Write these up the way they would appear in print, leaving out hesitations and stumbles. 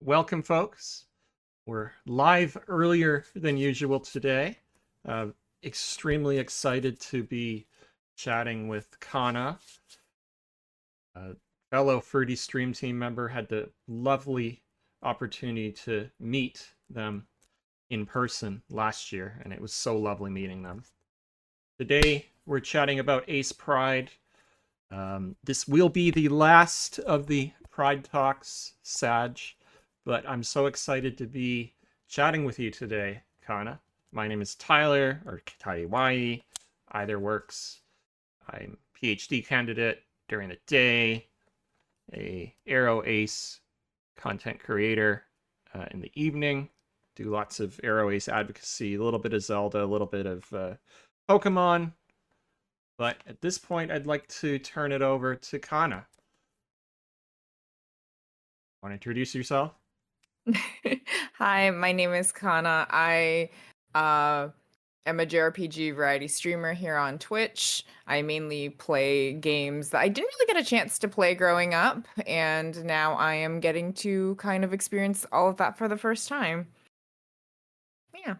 welcome, folks. We're live earlier than usual today. Uh, Extremely excited to be chatting with Kana, a fellow Fruity Stream team member. Had the lovely opportunity to meet them in person last year, and it was so lovely meeting them. Today, we're chatting about Ace Pride. This will be the last of the Pride Talks, Sag, but I'm so excited to be chatting with you today, Kana. My name is Tyler, or Taiwai, either works. I'm PhD candidate during the day, a Arrow Ace content creator in the evening, do lots of Arrow Ace advocacy, a little bit of Zelda, a little bit of Pokemon. But at this point, I'd like to turn it over to Kana. Want to introduce yourself? Hi, my name is Kana. I am a JRPG variety streamer here on Twitch. I mainly play games that I didn't really get a chance to play growing up, and now I am getting to kind of experience all of that for the first time. Yeah.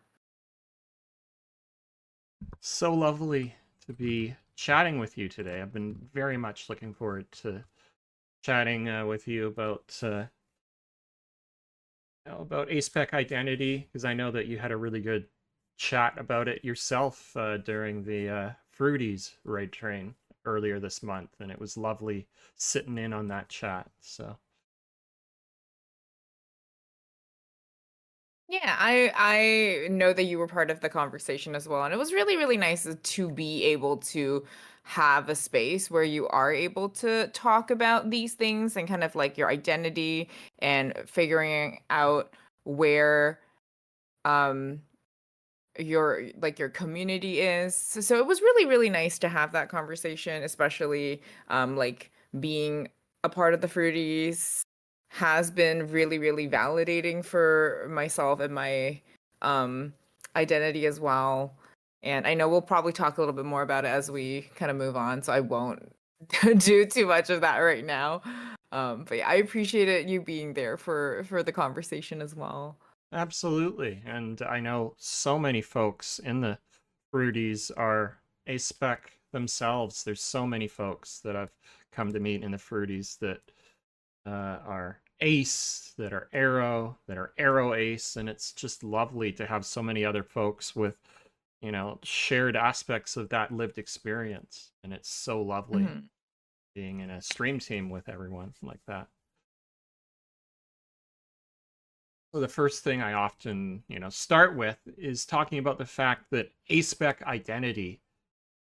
So lovely to be chatting with you today. I've been very much looking forward to chatting with you about ASPEC identity, because I know that you had a really good chat about it yourself during the Fruities raid train earlier this month, and it was lovely sitting in on that chat. So Yeah, I know that you were part of the conversation as well, and it was really, really nice to be able to have a space where you are able to talk about these things and kind of like your identity and figuring out where um your community is. So it was really, really nice to have that conversation, especially like being a part of the Fruities has been really, really validating for myself and my um identity as well. And I know we'll probably talk a little bit more about it as we kind of move on, so I won't do too much of that right now. But yeah, I appreciated you being there for the conversation as well. absolutely. And I know so many folks in the Fruities are ASPEC themselves. There's so many folks that I've come to meet in the Fruities that are Ace, that are Arrow, that are Arrow Ace, and it's just lovely to have so many other folks with, shared aspects of that lived experience. And it's so lovely Mhm. being in a stream team with everyone like that. So the first thing I often, start with is talking about the fact that ASPEC identity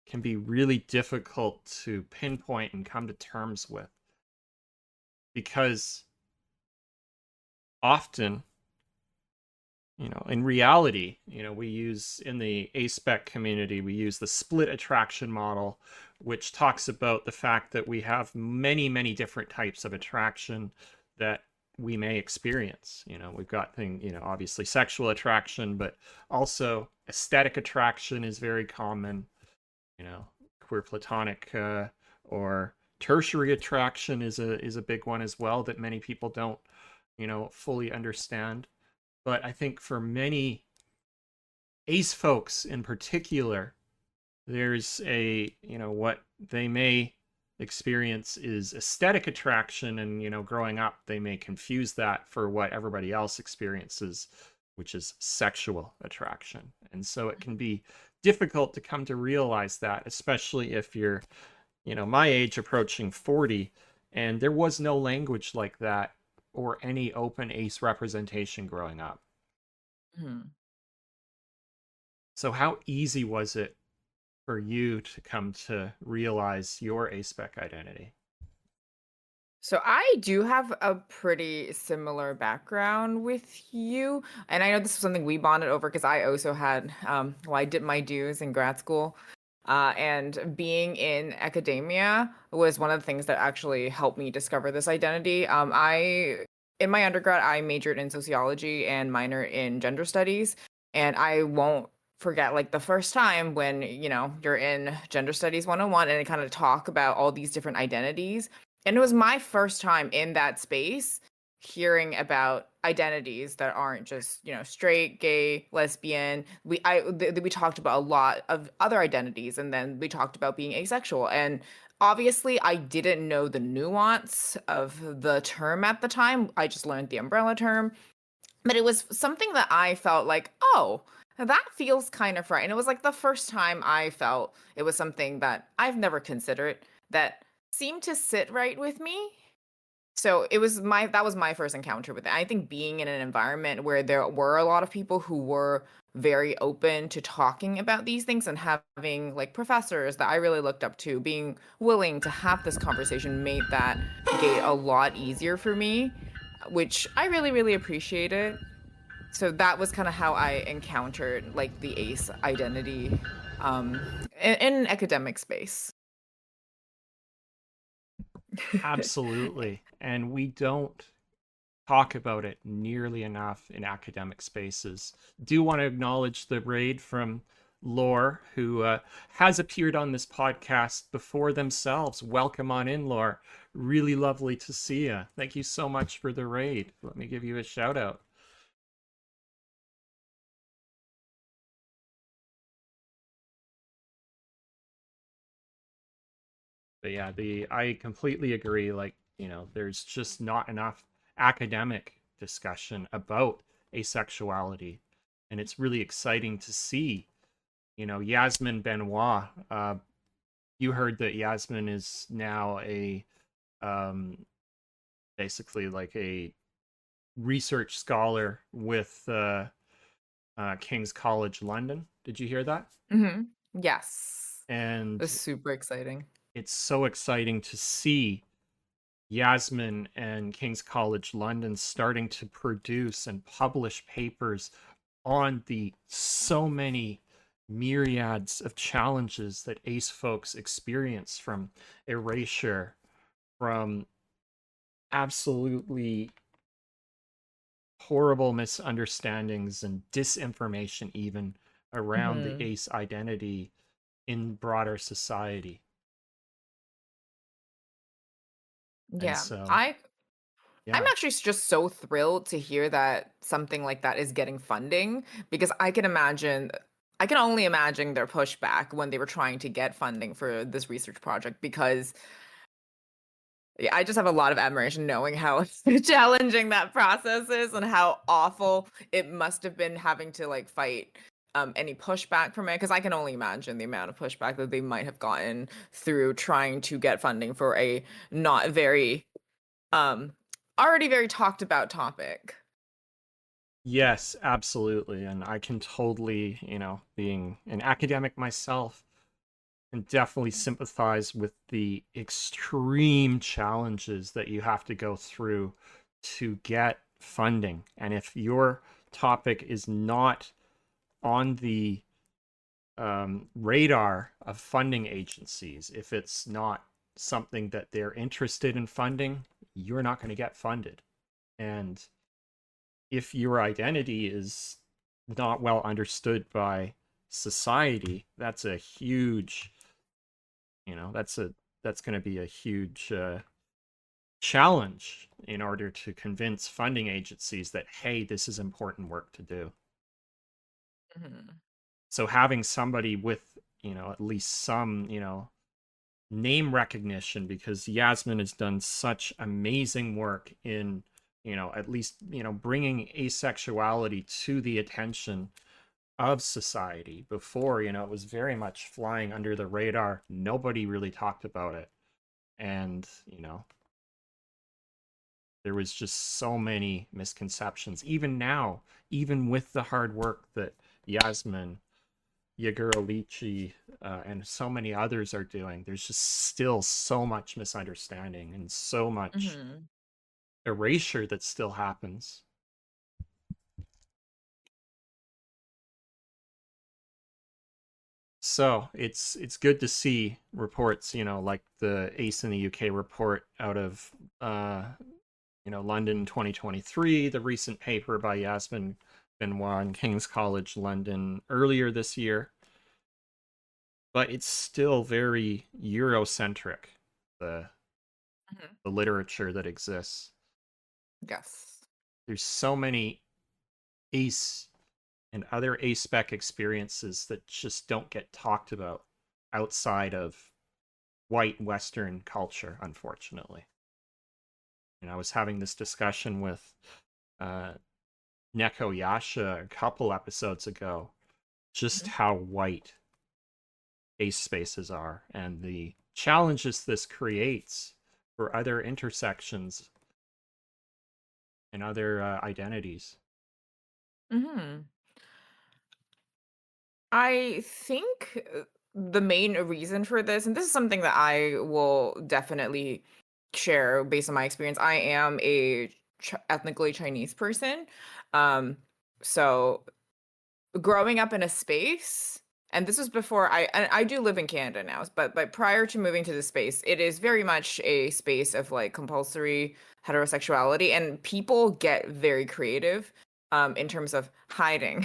can be really difficult to pinpoint and come to terms with because often, in reality, we use in the ASPEC community, we use the split attraction model, which talks about the fact that we have many, many different types of attraction that we may experience. We've got obviously sexual attraction, but also aesthetic attraction is very common. Queer platonic or tertiary attraction is a big one as well that many people don't, fully understand. But I think for many ace folks in particular, there's what they may experience is aesthetic attraction, and growing up they may confuse that for what everybody else experiences, which is sexual attraction. And so it can be difficult to come to realize that, especially if you're my age, approaching 40, and there was no language like that or any open ace representation growing up. Mhm. So how easy was it for you to come to realize your ASPEC identity? So I do have a pretty similar background with you, and I know this was something we bonded over because I also had, well, I did my dues in grad school, and being in academia was one of the things that actually helped me discover this identity. In my undergrad, I majored in sociology and minored in gender studies, and I won't forget like the first time when you're in gender studies 101 and they kind of talk about all these different identities, and it was my first time in that space hearing about identities that aren't just, straight, gay, lesbian. We talked about a lot of other identities, and then we talked about being asexual. And obviously I didn't know the nuance of the term at the time. I just learned the umbrella term, but it was something that I felt like, oh, that feels kind of right. And it was like the first time I felt it was something that I've never considered that seemed to sit right with me. So it was my that was my first encounter with it. I think being in an environment where there were a lot of people who were very open to talking about these things, and having like professors that I really looked up to being willing to have this conversation made that gate a lot easier for me, which I really, really appreciated. So that was kind of how I encountered like the ace identity in an academic space. Absolutely. And we don't talk about it nearly enough in academic spaces. Do want to acknowledge the raid from Lore, who has appeared on this podcast before themselves. Welcome on in, Lore. Really lovely to see you. Thank you so much for the raid. Let me give you a shout out. But yeah, the I completely agree. Like, there's just not enough academic discussion about asexuality. And it's really exciting to see, Yasmin Benoit. You heard that Yasmin is now a um, basically like a research scholar with King's College London. Did you hear that? Hmm. Yes. It And was super exciting. it's so exciting to see Yasmin and King's College London starting to produce and publish papers on the so many myriads of challenges that ace folks experience, from erasure, from absolutely horrible misunderstandings and disinformation even around the Hmm. ace identity in broader society. And Yeah. so, I'm yeah. actually just so thrilled to hear that something like that is getting funding, because I can only imagine their pushback when they were trying to get funding for this research project, because yeah, I just have a lot of admiration knowing how challenging that process is and how awful it must have been having to like fight any pushback from it, because I can only imagine the amount of pushback that they might have gotten through trying to get funding for a not very um already very talked about topic. Yes, absolutely. And I can totally, being an academic myself, and definitely sympathize with the extreme challenges that you have to go through to get funding. And if your topic is not on the radar of funding agencies, if it's not something that they're interested in funding, you're not going to get funded. And if your identity is not well understood by society, that's a huge, that's going to be a huge challenge in order to convince funding agencies that, hey, this is important work to do. Mhm. So having somebody with, at least some, name recognition, because Yasmin has done such amazing work in, at least, bringing asexuality to the attention of society. Before, it was very much flying under the radar. Nobody really talked about it. And, there was just so many misconceptions. Even now, even with the hard work that Yasmin, Yaguralichi, and so many others are doing, there's just still so much misunderstanding and so much Mhm. erasure that still happens. So it's good to see reports, like the ACE in the UK report out of London 2023, the recent paper by Yasmin Benoit and King's College London earlier this year. But it's still very Eurocentric, the Mhm. the literature that exists. Yes. There's so many ace and other aspec experiences that just don't get talked about outside of white Western culture, unfortunately. And I was having this discussion with uh, Neko Yasha a couple episodes ago, just Mhm. how white ace spaces are and the challenges this creates for other intersections and other identities. Mhm. I think the main reason for this, and this is something that I will definitely share based on my experience. I am a ethnically Chinese person. Um, so growing up in a space, and this was before I do live in Canada now, but prior to moving to the space, it is very much a space of like compulsory heterosexuality, and people get very creative in terms of hiding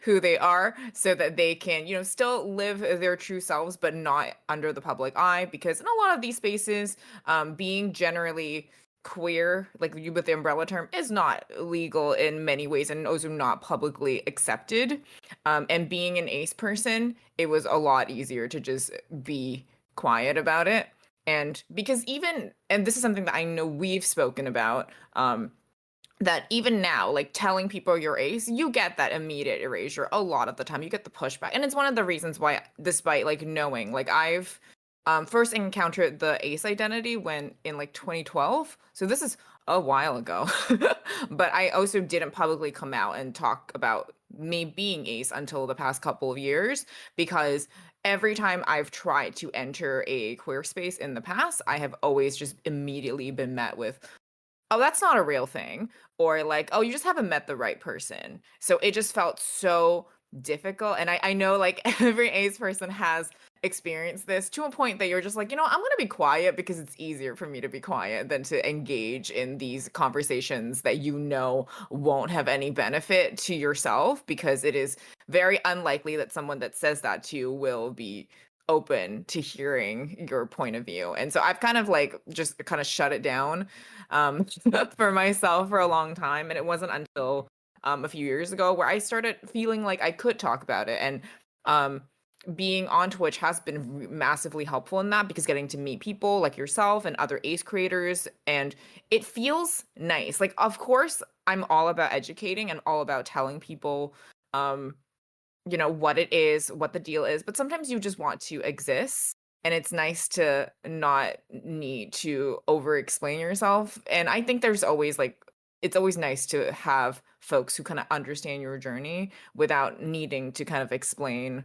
who they are so that they can, still live their true selves, but not under the public eye. Because in a lot of these spaces, being generally queer, like you with the umbrella term, is not legal in many ways and also not publicly accepted. And being an ace person, it was a lot easier to just be quiet about it. And because even, and this is something that I know we've spoken about, that even now, like telling people you're ace, you get that immediate erasure a lot of the time. You get the pushback. And it's one of the reasons why, despite like knowing, like I've first encountered the ace identity when in like 2012. So this is a while ago. But I also didn't publicly come out and talk about me being ace until the past couple of years because every time I've tried to enter a queer space in the past, I have always just immediately been met with, oh, that's not a real thing. Or like, oh, you just haven't met the right person. So it just felt so difficult. And I know like every ace person has experienced this to a point that you're just like, I'm going to be quiet because it's easier for me to be quiet than to engage in these conversations that won't have any benefit to yourself, because it is very unlikely that someone that says that to you will be open to hearing your point of view. And so I've kind of like just kind of shut it down um, for myself for a long time. And it wasn't until a few years ago where I started feeling like I could talk about it. And um, being on Twitch has been massively helpful in that, because getting to meet people like yourself and other ace creators, and it feels nice. Like, of course, I'm all about educating and all about telling people, um, what it is, what the deal is, but sometimes you just want to exist. And it's nice to not need to over explain yourself. And I think there's always like, it's always nice to have folks who kind of understand your journey without needing to kind of explain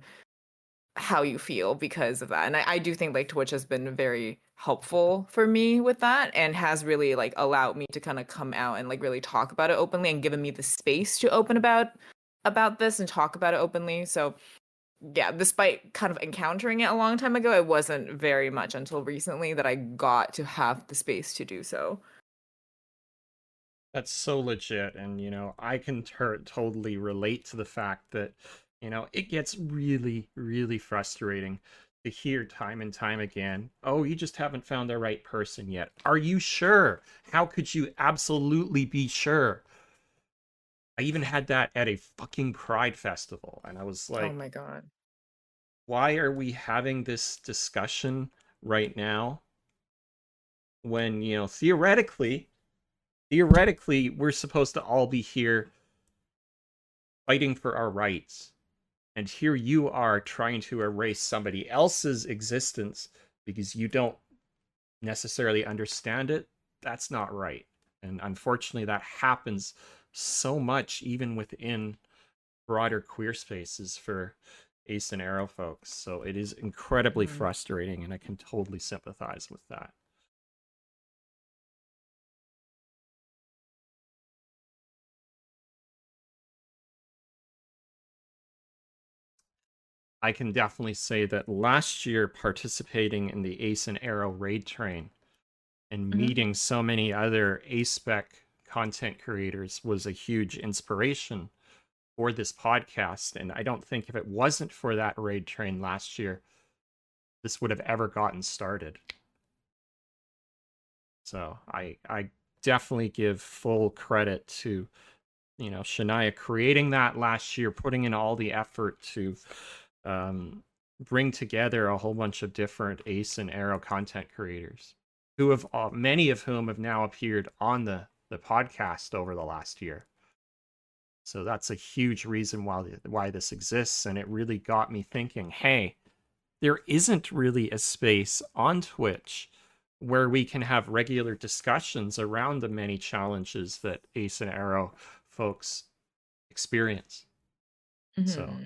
how you feel because of that. And I do think like Twitch has been very helpful for me with that, and has really like allowed me to kind of come out and like really talk about it openly, and given me the space to open about this and talk about it openly. So yeah, despite kind of encountering it a long time ago, it wasn't very much until recently that I got to have the space to do so. That's so legit. And, I can totally relate to the fact that, it gets really, really frustrating to hear time and time again, oh, you just haven't found the right person yet. Are you sure? How could you absolutely be sure? I even had that at a fucking Pride festival. And I was Oh like, my God. why are we having this discussion right now when, theoretically, we're supposed to all be here fighting for our rights. And here you are trying to erase somebody else's existence because you don't necessarily understand it. That's not right. And unfortunately, that happens so much even within broader queer spaces for Ace and Arrow folks. So it is incredibly Mhm. frustrating, and I can totally sympathize with that. I can definitely say that last year, participating in the Ace and Arrow raid train and Mhm. meeting so many other A-Spec content creators was a huge inspiration for this podcast. And I don't think if it wasn't for that raid train last year, this would have ever gotten started. So I definitely give full credit to, Shania creating that last year, putting in all the effort to um, bring together a whole bunch of different Ace and Arrow content creators, who have many of whom have now appeared on the podcast over the last year. So that's a huge reason why this exists, and it really got me thinking, hey, there isn't really a space on Twitch where we can have regular discussions around the many challenges that Ace and Arrow folks experience. So, Hmm.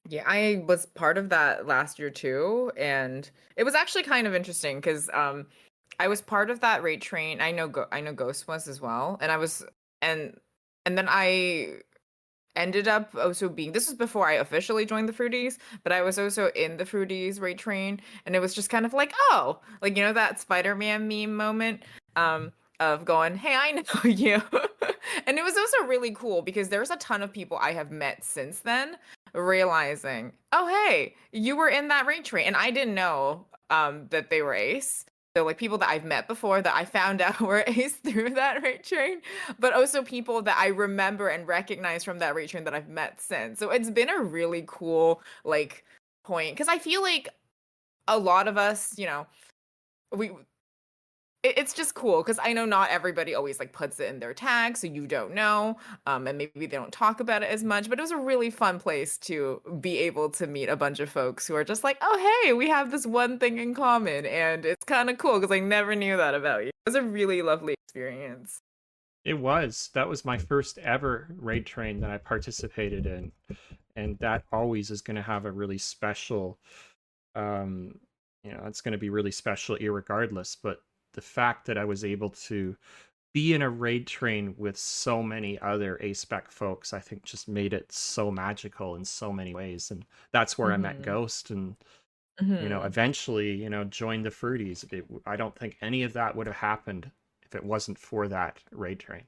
Yeah, I was part of that last year too, and it was actually kind of interesting because I was part of that rate train. I know Ghost was as well, and I was and and then I ended up also being, this was before I officially joined the Fruities, but I was also in the Fruities rate train, and it was just kind of like, oh, like that Spider-Man meme moment of going, hey, I know you. And it was also really cool because there's a ton of people I have met since then realizing, oh hey, you were in that rate train. And I didn't know that they were Ace. So like people that I've met before that I found out were Ace through that rate train, but also people that I remember and recognize from that rate train that I've met since. So it's been a really cool like point because I feel like a lot of us, we it's just cool because I know not everybody always like puts it in their tag, so you don't know, and maybe they don't talk about it as much. But it was a really fun place to be able to meet a bunch of folks who are just like, oh hey, we have this one thing in common, and it's kind of cool because I never knew that about you. It was a really lovely experience. that was my first ever raid train that I participated in, and that always is going to have a really special, um, it's going to be really special irregardless. But the fact that I was able to be in a raid train with so many other A-Spec folks, I think just made it so magical in so many ways. And that's where I met Hmm. Ghost and, Hmm. eventually, joined the Fruities. I don't think any of that would have happened if it wasn't for that raid train.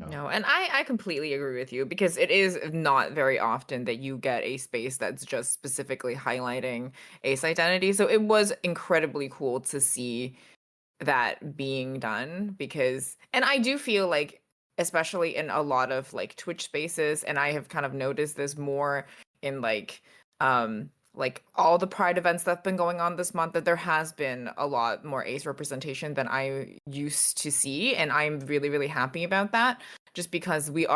So, No, and I completely agree with you because it is not very often that you get a space that's just specifically highlighting Ace identity. So it was incredibly cool to see that being done because, and I do feel like, especially in a lot of like Twitch spaces, and I have kind of noticed this more in like all the Pride events that have been going on this month, that there has been a lot more Ace representation than I used to see, and I'm really really happy about that. Just because we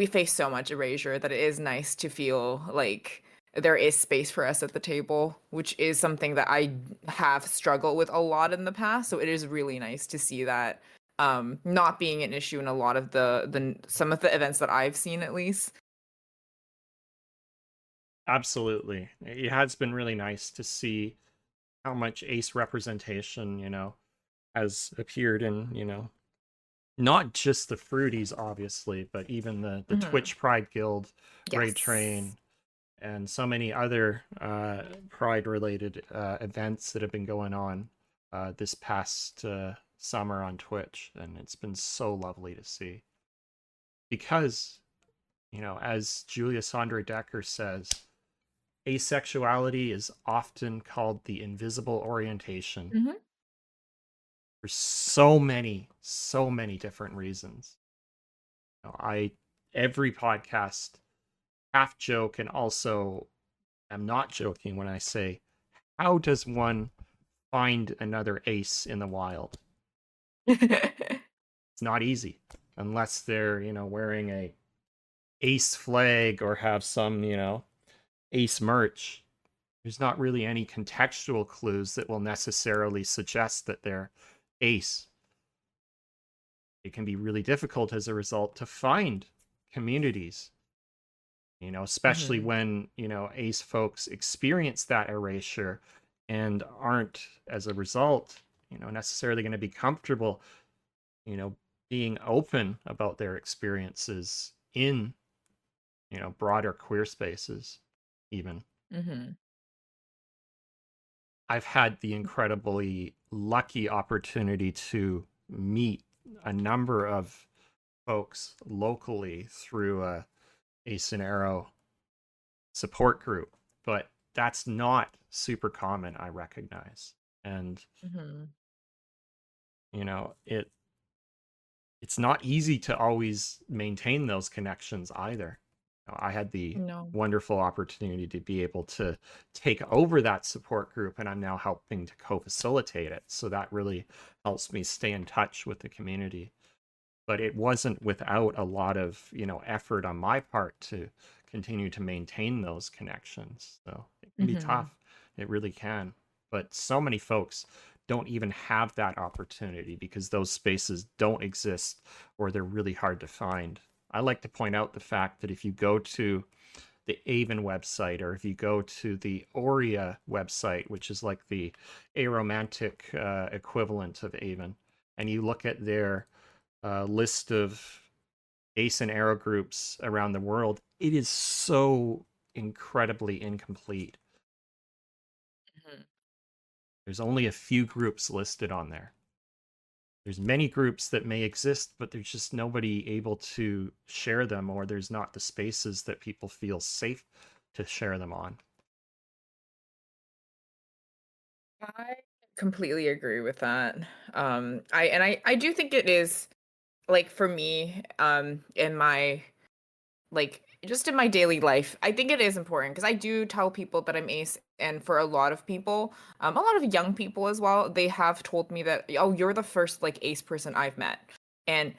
face so much erasure that it is nice to feel like there is space for us at the table, which is something that I have struggled with a lot in the past. So it is really nice to see that not being an issue in a lot of the some of the events that I've seen at least. absolutely. It has been really nice to see how much Ace representation, has appeared in, not just the Fruities, obviously, but even the Hmm. Twitch Pride Guild, Raid Yes. Train, and so many other Pride related events that have been going on this past summer on Twitch. And it's been so lovely to see. Because, as Julia Sandra Decker says, asexuality is often called the invisible orientation Hmm. for so many different reasons. I every podcast half joke and also am not joking when I say, how does one find another ace in the wild? It's not easy unless they're, wearing a ace flag or have some, ace merch. There's not really any contextual clues that will necessarily suggest that they're ace. It can be really difficult as a result to find communities, especially Hmm. when, ace folks experience that erasure and aren't, as a result, necessarily going to be comfortable, you know, being open about their experiences in, broader queer spaces, even. Hmm. I've had the incredibly lucky opportunity to meet a number of folks locally through a Scenario support group, but that's not super common, I recognize. And Hmm. it's not easy to always maintain those connections either. I had the No. wonderful opportunity to be able to take over that support group, and I'm now helping to co-facilitate it. So that really helps me stay in touch with the community. But it wasn't without a lot of, effort on my part to continue to maintain those connections. So it can be Hmm. tough. It really can. But so many folks don't even have that opportunity because those spaces don't exist or they're really hard to find. I like to point out the fact that if you go to the Avon website, or if you go to the Aurea website, which is like the aromantic equivalent of Avon, and you look at their list of ace and arrow groups around the world, it is so incredibly incomplete. There's only a few groups listed on there. There's many groups that may exist, but there's just nobody able to share them, or there's not the spaces that people feel safe to share them on. I completely agree with that. I do think it is like for me, in my like just in my daily life, I think it is important because I do tell people that I'm ace, and for a lot of people, a lot of young people as well, they have told me that, oh, you're the first like ace person I've met, and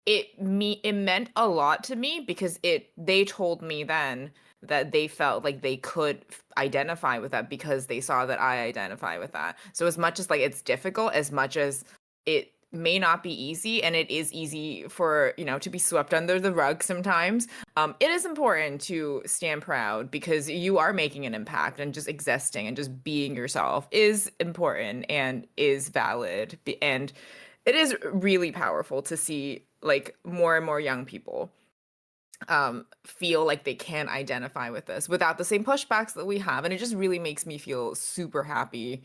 it meant a lot to me because it they told me then that they felt like they could identify with that because they saw that I identify with that. So as much as like it's difficult, as much as it may not be easy, and it is easy for, to be swept under the rug sometimes, it is important to stand proud because you are making an impact, and just existing and just being yourself is important and is valid. And it is really powerful to see like more and more young people feel like they can identify with this without the same pushbacks that we have, and it just really makes me feel super happy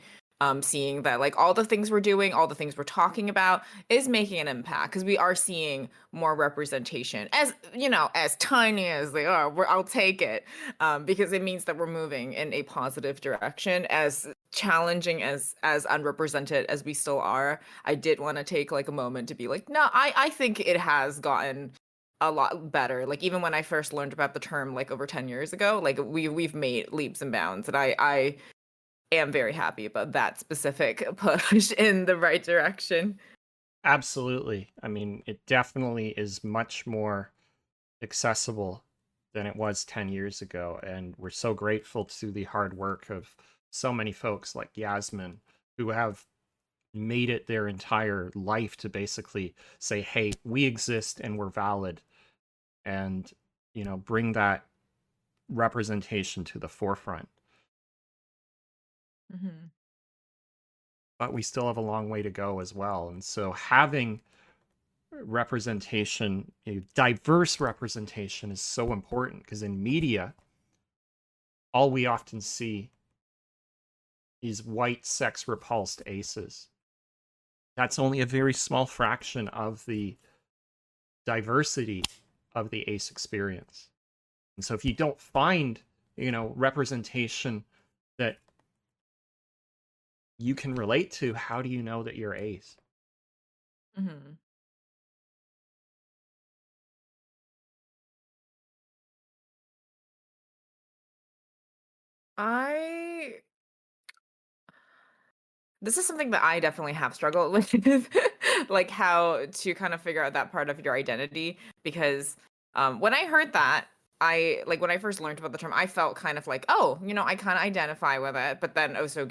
seeing that like all the things we're doing, all the things we're talking about is making an impact because we are seeing more representation, as as tiny as they are. I'll take it, because it means that we're moving in a positive direction. As challenging as unrepresented as we still are, I did want to take like a moment to be like, no, I think it has gotten a lot better. Like even when I first learned about the term like over 10 years ago, like we've made leaps and bounds, and I am very happy about that specific push in the right direction. Absolutely. I mean, it definitely is much more accessible than it was 10 years ago. And we're so grateful to the hard work of so many folks like Yasmin who have made it their entire life to basically say, hey, we exist and we're valid, and, bring that representation to the forefront. Hmm. But we still have a long way to go as well. And so having representation, a diverse representation, is so important because in media, all we often see is white sex repulsed aces. That's only a very small fraction of the diversity of the ace experience. And so if you don't find, representation that you can relate to, how do you know that you're ace? Hmm. I This is something that I definitely have struggled with, like how to kind of figure out that part of your identity. Because when I heard that, I like when I first learned about the term, I felt kind of like, oh, I kind of identify with it. But then also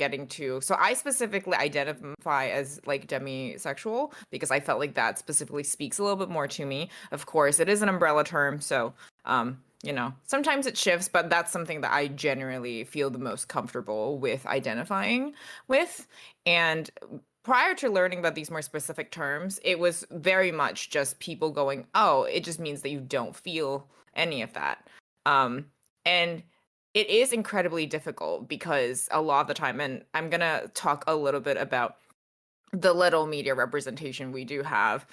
so I specifically identify as like demisexual because I felt like that specifically speaks a little bit more to me. Of course, it is an umbrella term, so sometimes it shifts, but that's something that I generally feel the most comfortable with identifying with. And prior to learning about these more specific terms, it was very much just people going, oh, it just means that you don't feel any of that. Um, and it is incredibly difficult because a lot of the time, and I'm going to talk a little bit about the little media representation we do have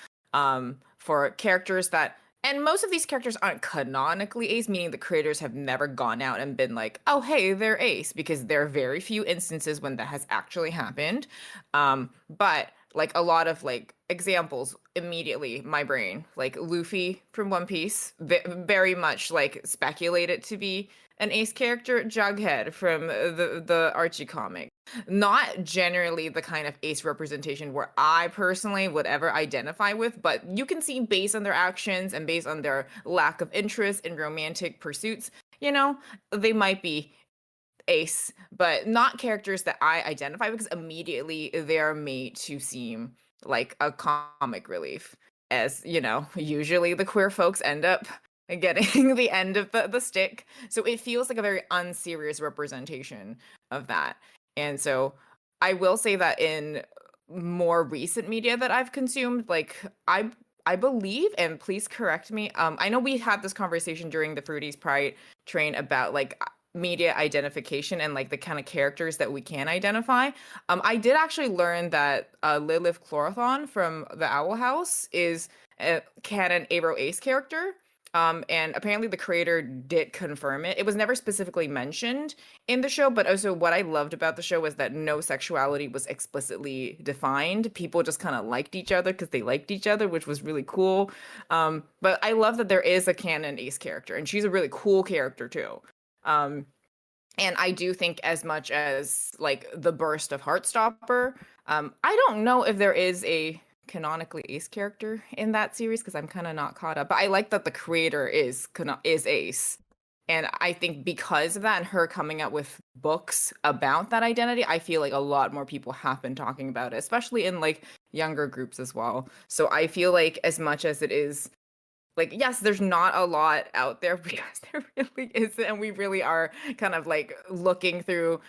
for characters that And most of these characters aren't canonically ace, meaning the creators have never gone out and been like, oh, hey, they're ace, because there are very few instances when that has actually happened. But like a lot of like examples immediately, my brain, like Luffy from One Piece, very much like speculated to be an ace character. Jughead from the Archie comic, not generally the kind of ace representation where I personally would ever identify with, but you can see based on their actions and based on their lack of interest in romantic pursuits, you know, they might be ace, but not characters that I identify with, because immediately they're made to seem like a comic relief. As you know, usually the queer folks end up getting the end of the stick. So it feels like a very unserious representation of that. And so I will say that in more recent media that I've consumed, like I believe, and please correct me. I know we had this conversation during the Fruities Pride train about like media identification and like the kind of characters that we can identify. I did actually learn that Lilith Chlorothon from the Owl House is a canon Aro Ace character. And apparently the creator did confirm it. It was never specifically mentioned in the show, but also what I loved about the show was that no sexuality was explicitly defined. People just kind of liked each other because they liked each other, which was really cool. But I love that there is a canon Ace character, and she's a really cool character too. Um, and I do think as much as like the burst of Heartstopper, I don't know if there is a canonically Ace character in that series because I'm kind of not caught up. But I like that the creator is Ace. And I think because of that and her coming out with books about that identity, I feel like a lot more people have been talking about it, especially in like younger groups as well. So I feel like as much as it is like, yes, there's not a lot out there because there really isn't, and we really are kind of like looking through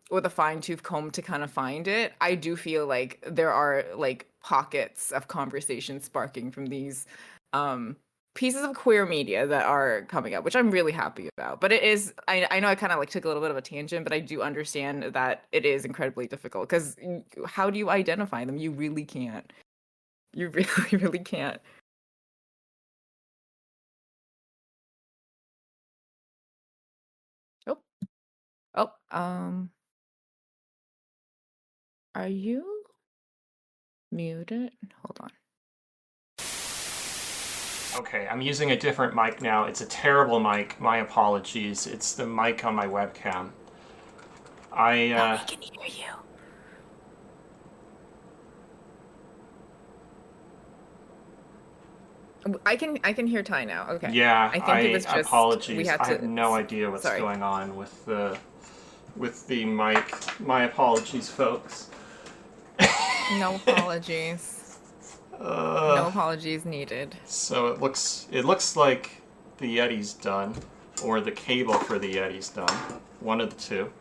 with a fine-tooth comb to kind of find it. I do feel like there are like pockets of conversation sparking from these um pieces of queer media that are coming up, which I'm really happy about. But it is, I know I kind of like took a little bit of a tangent, but I do understand that it is incredibly difficult because how do you identify them? You really can't. You really, really can't. Oh, oh, are you muted? Hold on. Okay, I'm using a different mic now. It's a terrible mic. My apologies. It's the mic on my webcam. I But we can hear you. I can hear Ty now. Okay. Yeah, I think it I was just we apologies. had I have to no idea what's sorry. going on with the mic. My apologies, folks. No apologies. Uh, No apologies needed. so it looks like the Yeti's done, or the cable for the Yeti's done. One of the two.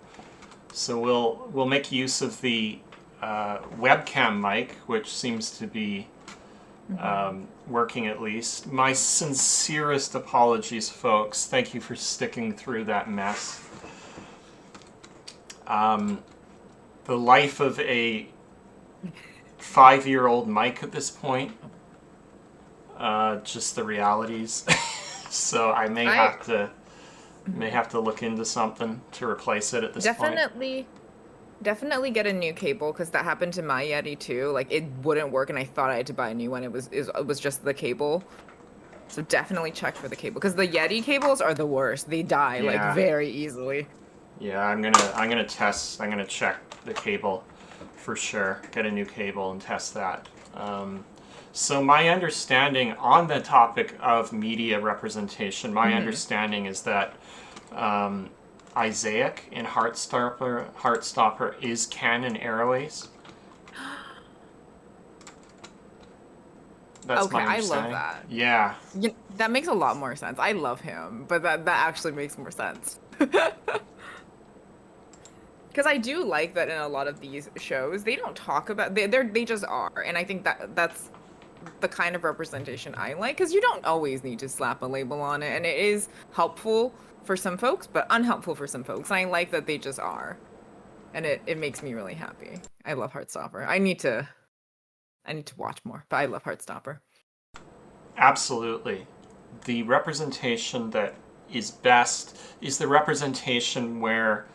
So we'll make use of the webcam mic, which seems to be working at least. My sincerest apologies, folks. Thank you for sticking through that mess. The life of a 5-year-old mic at this point. Just the realities. So I I may have to look into something to replace it at this point. definitely get a new cable because that happened to my Yeti too. Like it wouldn't work and I thought I had to buy a new one. It was just the cable. So definitely check for the cable because the Yeti cables are the worst. They die like Yeah, very easily. yeah. I'm gonna test. I'm gonna check the cable for sure. Get a new cable and test that. So my understanding on the topic of media representation, my understanding is that Isaac in Heartstopper is canon Arroways. That's Okay, my I love understanding. that. Yeah, Yeah, that makes a lot more sense. I love him, but that actually makes more sense. Because I do like that in a lot of these shows, they don't talk about they just are, and I think that's the kind of representation I like. Because you don't always need to slap a label on it, and it is helpful for some folks, but unhelpful for some folks. And I like that they just are, and it makes me really happy. I love Heartstopper. I need to watch more, but I love Heartstopper. Absolutely. The representation that is best is the representation where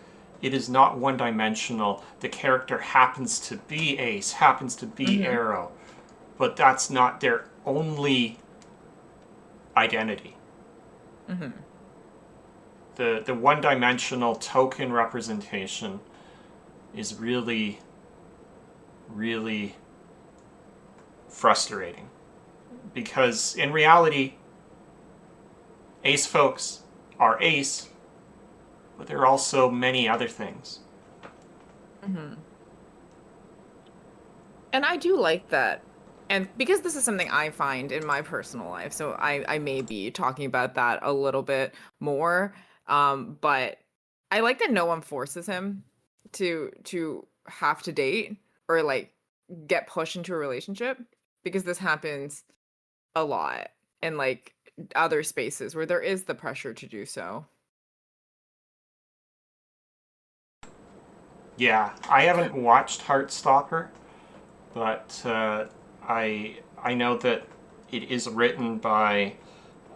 it is not one dimensional. The character happens to be Ace, happens to be Mm-hmm. Arrow, but that's not their only identity. Mm-hmm. The one dimensional token representation is really, really frustrating. Because in reality, Ace folks are Ace, but there are also many other things. Mm-hmm. And I do like that. And because this is something I find in my personal life, so I may be talking about that a little bit more. But I like that no one forces him to have to date or like get pushed into a relationship because this happens a lot in like other spaces where there is the pressure to do so. Yeah, I haven't watched Heartstopper, but I know that it is written by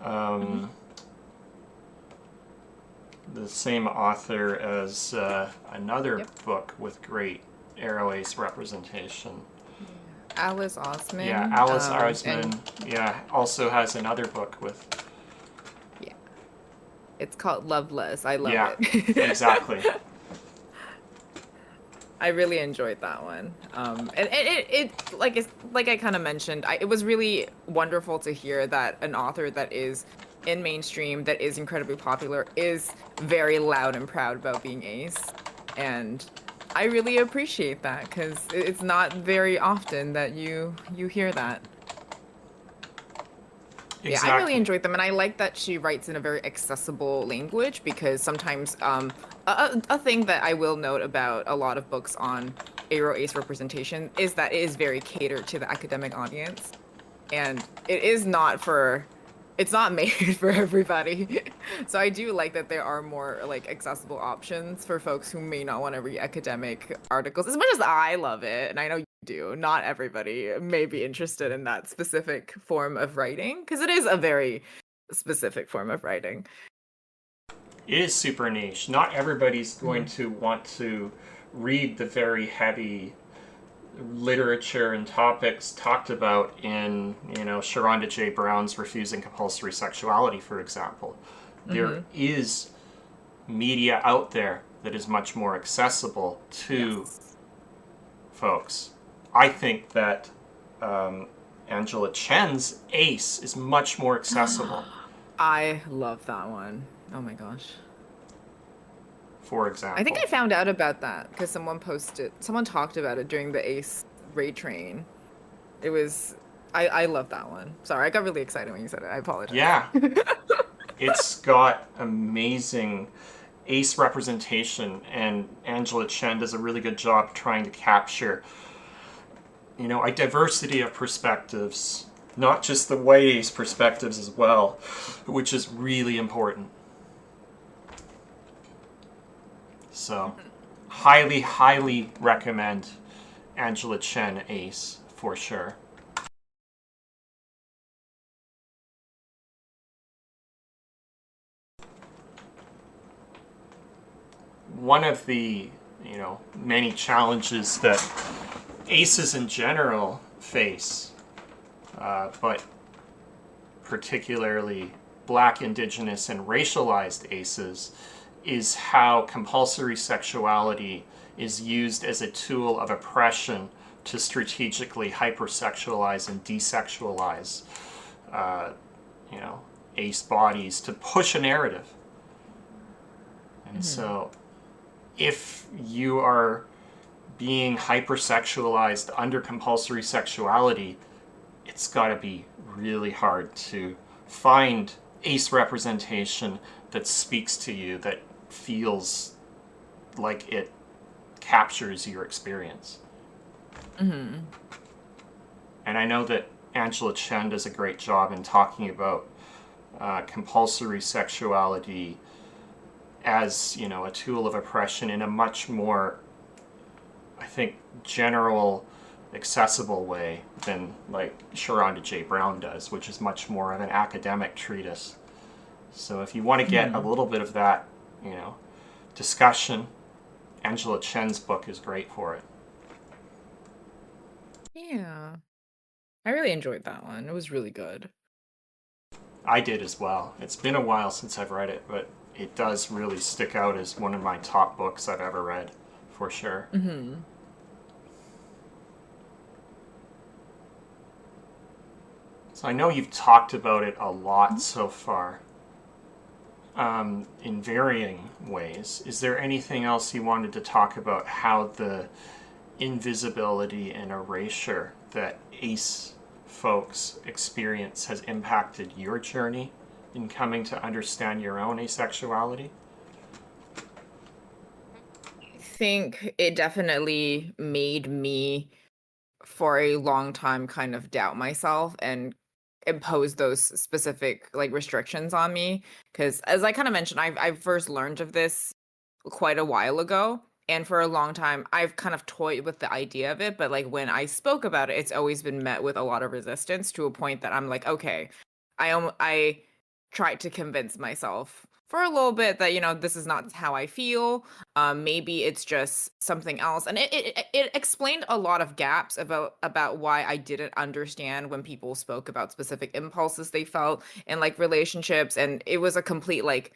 Mhm. um, the same author as another Yep. book with great Arrow Ace representation. Yeah. Alice Yeah, Osman. Alice And Arsman. Yeah, also has another book with. yeah, it's called Loveless. I love Yeah, it. exactly. I really enjoyed that one. And it like it's like I kind of mentioned, it was really wonderful to hear that an author that is in mainstream, that is incredibly popular, is very loud and proud about being ace. And I really appreciate that because it's not very often that you hear that. Yeah, I really Exactly. enjoyed them, and I like that she writes in a very accessible language because sometimes a thing that I will note about a lot of books on Aro Ace representation is that it is very catered to the academic audience, and it is not for it's not made for everybody. So I do like that there are more like accessible options for folks who may not want to read academic articles. As much as I love it, and I know you do, not everybody may be interested in that specific form of writing because it is a very specific form of writing. It is super niche. Not everybody's going Mhm. to want to read the very heavy literature and topics talked about in, Sharonda J. Brown's Refusing Compulsory Sexuality, for example. There Mhm. is media out there that is much more accessible to Yes. folks. I think that um, Angela Chen's Ace is much more accessible, I love that one. Oh my gosh. for I think example. I found out about that because someone talked about it during the Ace raid train. It was, I love that one. Sorry, I got really excited when you said it. I apologize. Yeah, it's got amazing Ace representation, and Angela Chen does a really good job trying to capture, a diversity of perspectives, not just the white Ace perspectives as well, which is really important. So, highly, highly recommend Angela Chen Ace for sure. One of the, many challenges that aces in general face, but particularly black, indigenous, and racialized aces, is how compulsory sexuality is used as a tool of oppression to strategically hypersexualize and desexualize, uh, you know, ace bodies to push a narrative. And Mhm. so, if you are being hypersexualized under compulsory sexuality, it's got to be really hard to find ace representation that speaks to you, that feels like it captures your experience. Mhm. And I know that Angela Chen does a great job in talking about compulsory sexuality as, a tool of oppression in a much more, I think, general accessible way than like Sharonda J. Brown does, which is much more of an academic treatise. So if you want to get a Hmm. little bit of that, you know, discussion, Angela Chen's book is great for it. Yeah. I really enjoyed that one. It was really good. I did as well. It's been a while since I've read it, but it does really stick out as one of my top books I've ever read, for sure. Hmm. So I know you've talked about it a lot so far, in varying ways. Is there anything else you wanted to talk about how the invisibility and erasure that ACE folks experience has impacted your journey in coming to understand your own asexuality? I think it definitely made me for a long time kind of doubt myself and impose those specific like restrictions on me, because as I kind of mentioned, I first learned of this quite a while ago, and for a long time I've kind of toyed with the idea of it, but like when I spoke about it, it's always been met with a lot of resistance to a point that I'm like, okay, I tried to convince myself for a little bit that, this is not how I feel. Maybe it's just something else, and it explained a lot of gaps about why I didn't understand when people spoke about specific impulses they felt in like relationships, and it was a complete like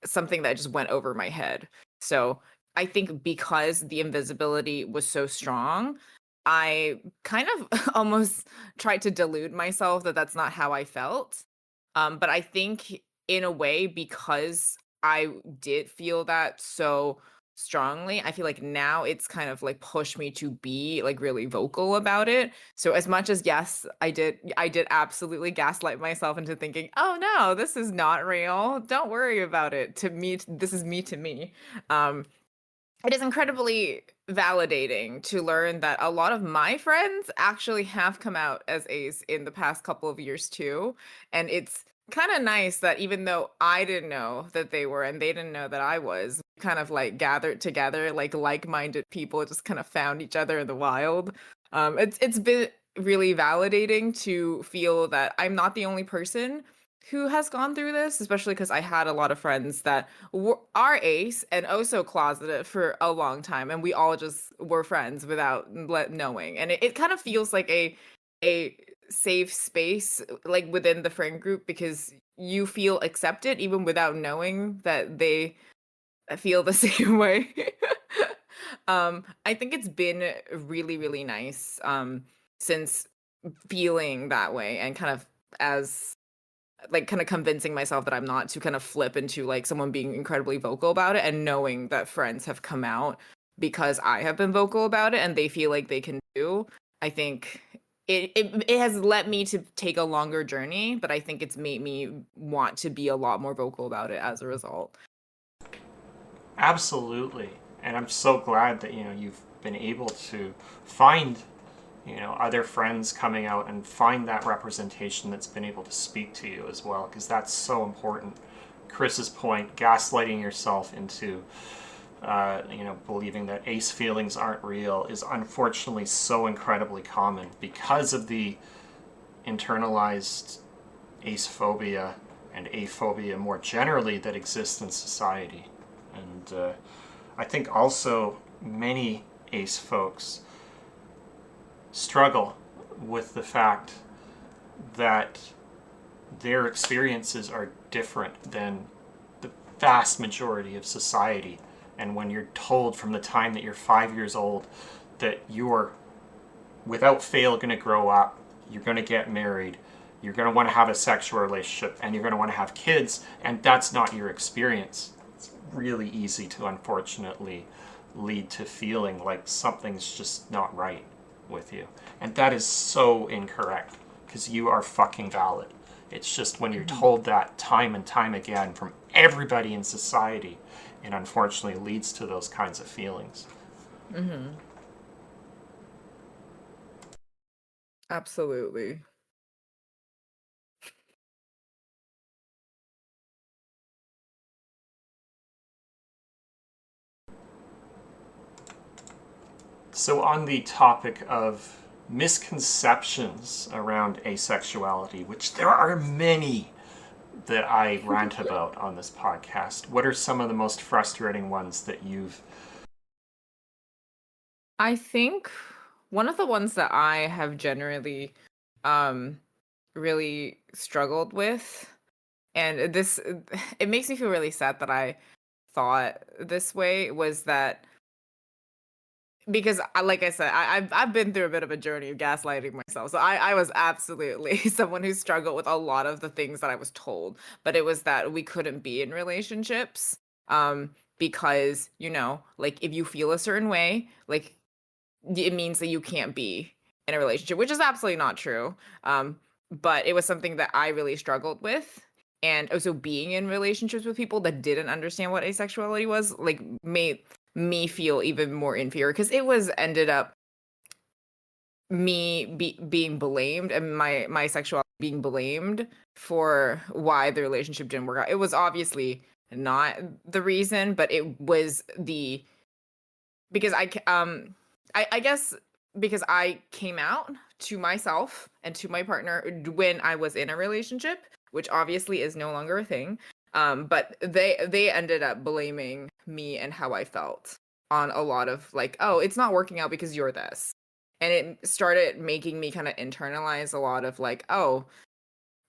something that just went over my head. So I think because the invisibility was so strong, I kind of almost tried to delude myself that that's not how I felt. But I think in a way, because I did feel that so strongly, I feel like now it's kind of like pushed me to be like really vocal about it. So as much as yes, I did absolutely gaslight myself into thinking, "Oh no, this is not real. Don't worry about it." To me, this is me to me. Um it is incredibly validating to learn that a lot of my friends actually have come out as ace in the past couple of years too. And it's kind of nice that even though I didn't know that they were and they didn't know that I was, we kind of like gathered together, like-minded people just kind of found each other in the wild. It's been really validating to feel that I'm not the only person who has gone through this, especially because I had a lot of friends that are ace and also closeted for a long time, and we all just were friends without knowing. And it kind of feels like a safe space, like within the friend group, because you feel accepted even without knowing that they feel the same way. I think it's been really, really nice since feeling that way and kind of as like kind of convincing myself that I'm not, to kind of flip into like someone being incredibly vocal about it, and knowing that friends have come out because I have been vocal about it and they feel like they can do. I think it has led me to take a longer journey, but I think it's made me want to be a lot more vocal about it as a result. Absolutely. And I'm so glad that, you've been able to find, other friends coming out and find that representation that's been able to speak to you as well, because that's so important. Chris's point, gaslighting yourself into, believing that ace feelings aren't real is unfortunately so incredibly common because of the internalized ace phobia and aphobia more generally that exists in society. And I think also many ace folks struggle with the fact that their experiences are different than the vast majority of society. And when you're told from the time that you're 5 years old that you're without fail going to grow up, you're going to get married, you're going to want to have a sexual relationship, and you're going to want to have kids, and that's not your experience, it's really easy to unfortunately lead to feeling like something's just not right with you. And that is so incorrect because you are fucking valid. It's just when you're Hmm. told that time and time again from everybody in society, it unfortunately leads to those kinds of feelings. Hmm. Absolutely. So, on the topic of misconceptions around asexuality, which there are many that I rant about on this podcast. What are some of the most frustrating ones that you've... I think one of the ones that I have generally um really struggled with, and this it makes me feel really sad that I thought this way, was that because like I said, I've been through a bit of a journey of gaslighting myself. So I was absolutely someone who struggled with a lot of the things that I was told, but it was that we couldn't be in relationships because, like if you feel a certain way, like it means that you can't be in a relationship, which is absolutely not true. But it was something that I really struggled with. And also being in relationships with people that didn't understand what asexuality was, like made me feel even more inferior because it was ended up being blamed and my sexuality being blamed for why the relationship didn't work out. It was obviously not the reason, but it was the because I guess because I came out to myself and to my partner when I was in a relationship, which obviously is no longer a thing. But they ended up blaming me and how I felt on a lot of like, oh, it's not working out because you're this. And it started making me kind of internalize a lot of like, oh,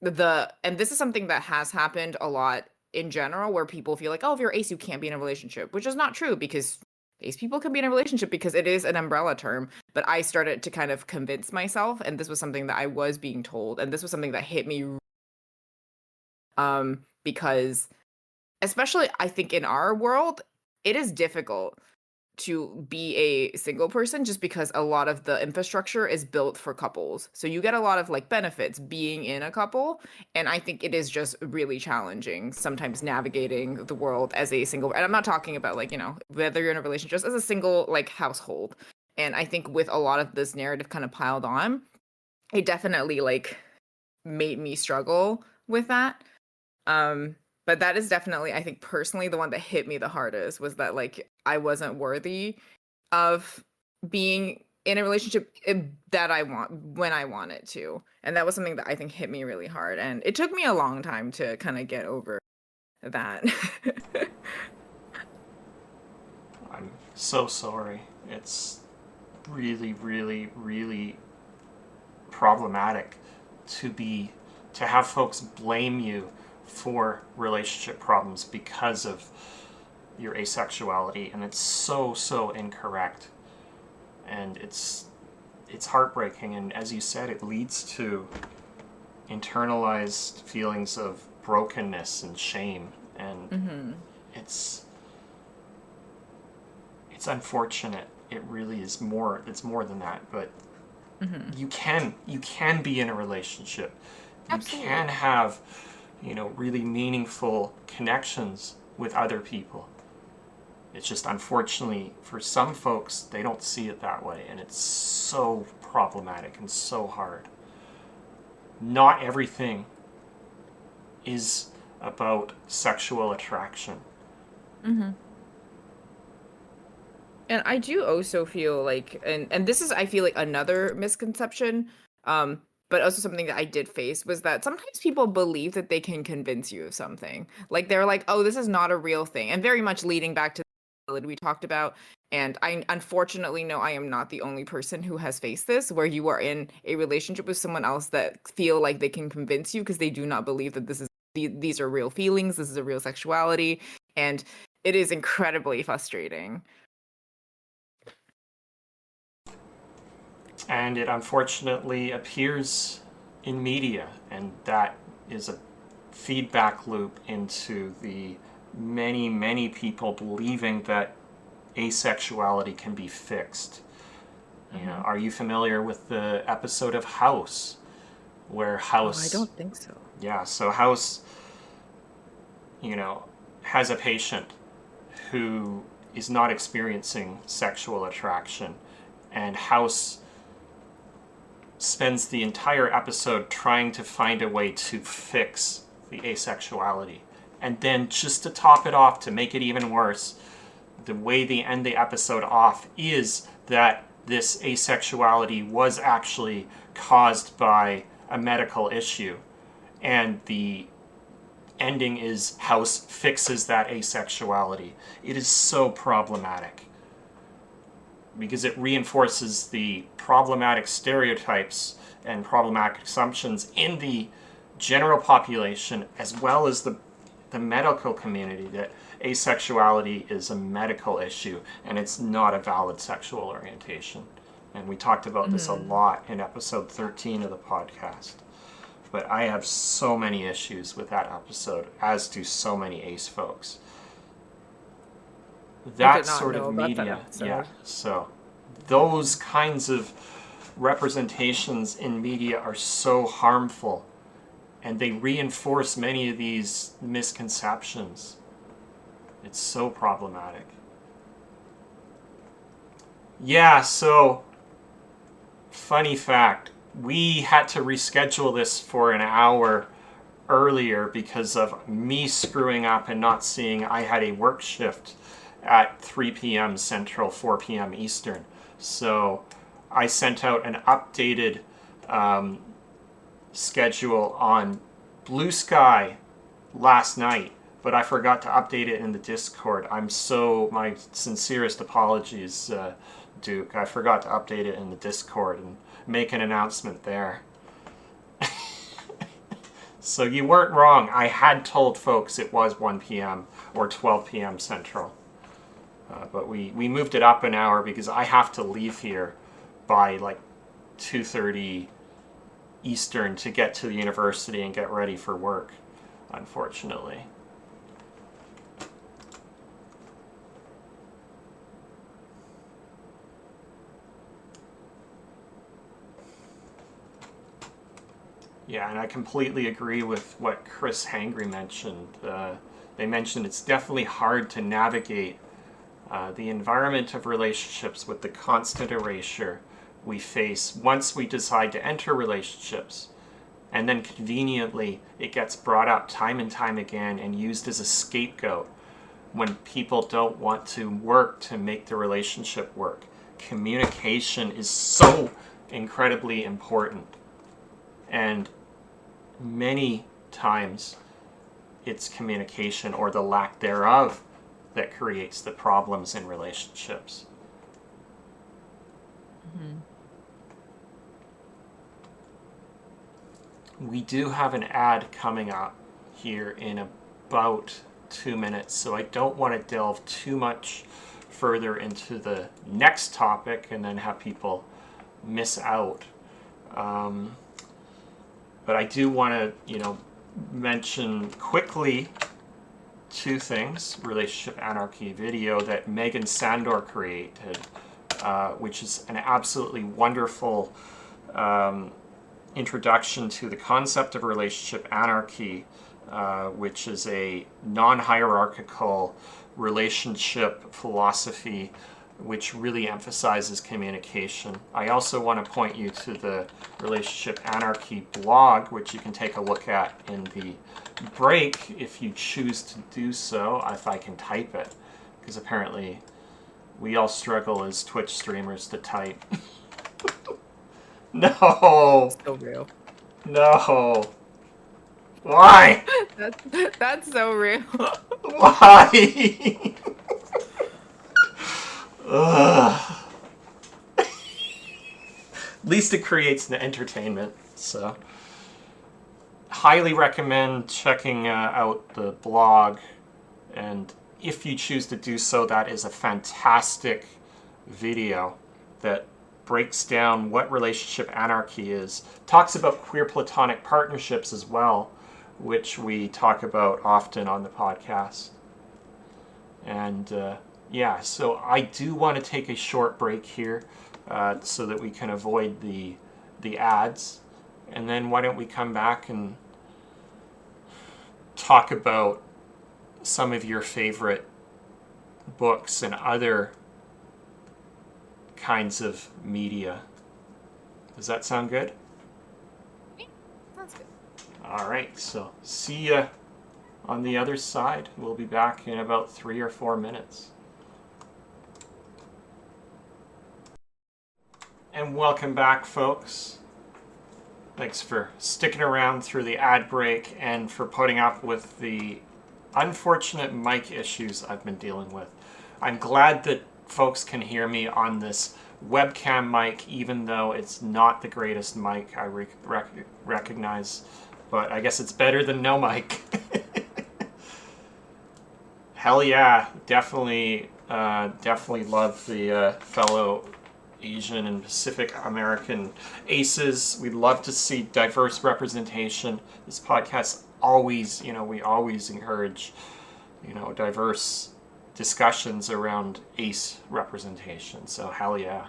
and this is something that has happened a lot in general where people feel like, oh, if you're ace, you can't be in a relationship, which is not true because ace people can be in a relationship because it is an umbrella term. But I started to kind of convince myself, and this was something that I was being told, and this was something that hit me because especially I think in our world, it is difficult to be a single person just because a lot of the infrastructure is built for couples. So you get a lot of like benefits being in a couple. And I think it is just really challenging sometimes navigating the world as a single. And I'm not talking about like, whether you're in a relationship, just as a single like household. And I think with a lot of this narrative kind of piled on, it definitely like made me struggle with that. Um, but that is definitely, I think personally, the one that hit me the hardest was that like I wasn't worthy of being in a relationship that I want when I want it to. And that was something that I think hit me really hard. And it took me a long time to kind of get over that. I'm so sorry. It's really, really, really problematic to have folks blame you for relationship problems because of your asexuality, and it's so incorrect, and it's heartbreaking, and as you said, it leads to internalized feelings of brokenness and shame, and hmm it's it's unfortunate. It really is more. It's more than that, but hmm you can be in a relationship. You can Absolutely. have, really meaningful connections with other people. It's just unfortunately for some folks they don't see it that way, and it's so problematic and so hard. Not everything is about sexual attraction. hmm And I do also feel like, and this is I feel like another misconception, but also something that I did face was that sometimes people believe that they can convince you of something. Like they're like, oh, this is not a real thing, and very much leading back to the we talked about. And I unfortunately know I am not the only person who has faced this, where you are in a relationship with someone else that feel like they can convince you because they do not believe that these are real feelings, this is a real sexuality, and it is incredibly frustrating. And it unfortunately appears in media, and that is a feedback loop into the many people believing that asexuality can be fixed. Mhm. Are you familiar with the episode of House, where Oh, I House, don't think so. yeah, so House, you know, has a patient who is not experiencing sexual attraction, and House spends the entire episode trying to find a way to fix the asexuality. And then, just to top it off, to make it even worse, the way they end the episode off is that this asexuality was actually caused by a medical issue, and the ending is House fixes that asexuality. It is so problematic because it reinforces the problematic stereotypes and problematic assumptions in the general population as well as the medical community that asexuality is a medical issue and it's not a valid sexual orientation. And we talked about this a lot in episode 13 of the podcast. But I have so many issues with that episode, as do so many ace folks. That sort of media, yeah. So those kinds of representations in media are so harmful, and they reinforce many of these misconceptions. It's so problematic. Yeah, so funny fact, we had to reschedule this for an hour earlier because of me screwing up and not seeing I had a work shift at 3 p.m. Central, 4 p.m. Eastern. So I sent out an updated schedule on Blue Sky last night, but I forgot to update it in the Discord. My sincerest apologies, Duke. I forgot to update it in the Discord and make an announcement there. So you weren't wrong. I had told folks it was 1 p.m. or 12 p.m. Central. But we moved it up an hour because I have to leave here by like 2:30 Eastern to get to the university and get ready for work, unfortunately. Yeah, and I completely agree with what Chris Hangry mentioned. They mentioned it's definitely hard to navigate the environment of relationships with the constant erasure we face once we decide to enter relationships. And then conveniently, it gets brought up time and time again and used as a scapegoat when people don't want to work to make the relationship work. Communication is so incredibly important. And many times, it's communication or the lack thereof that creates the problems in relationships. Mm-hmm. We do have an ad coming up here in about 2 minutes, so I don't want to delve too much further into the next topic and then have people miss out. But I do want to, mention quickly 2 things. Relationship Anarchy video that Megan Sandor created, which is an absolutely wonderful introduction to the concept of relationship anarchy, which is a non-hierarchical relationship philosophy which really emphasizes communication. I also want to point you to the Relationship Anarchy blog, which you can take a look at in the break if you choose to do so, if I can type it, because apparently we all struggle as Twitch streamers to type. No! So real. No! Why? That's so real. Why? Ugh. At least it creates the entertainment, so highly recommend checking out the blog, and if you choose to do so, that is a fantastic video that breaks down what relationship anarchy is, talks about queer platonic partnerships as well, which we talk about often on the podcast. And yeah, so I do want to take a short break here so that we can avoid the ads. And then why don't we come back and talk about some of your favorite books and other kinds of media. Does that sound good? Yeah, sounds good. All right, so see ya on the other side. We'll be back in about 3 or 4 minutes. And welcome back, folks. Thanks for sticking around through the ad break and for putting up with the unfortunate mic issues I've been dealing with. I'm glad that folks can hear me on this webcam mic, even though it's not the greatest mic I recognize. But I guess it's better than no mic. Hell yeah, definitely love the fellow Asian and Pacific American aces. We'd love to see diverse representation. This podcast always, we always encourage, diverse discussions around ace representation. So hell yeah.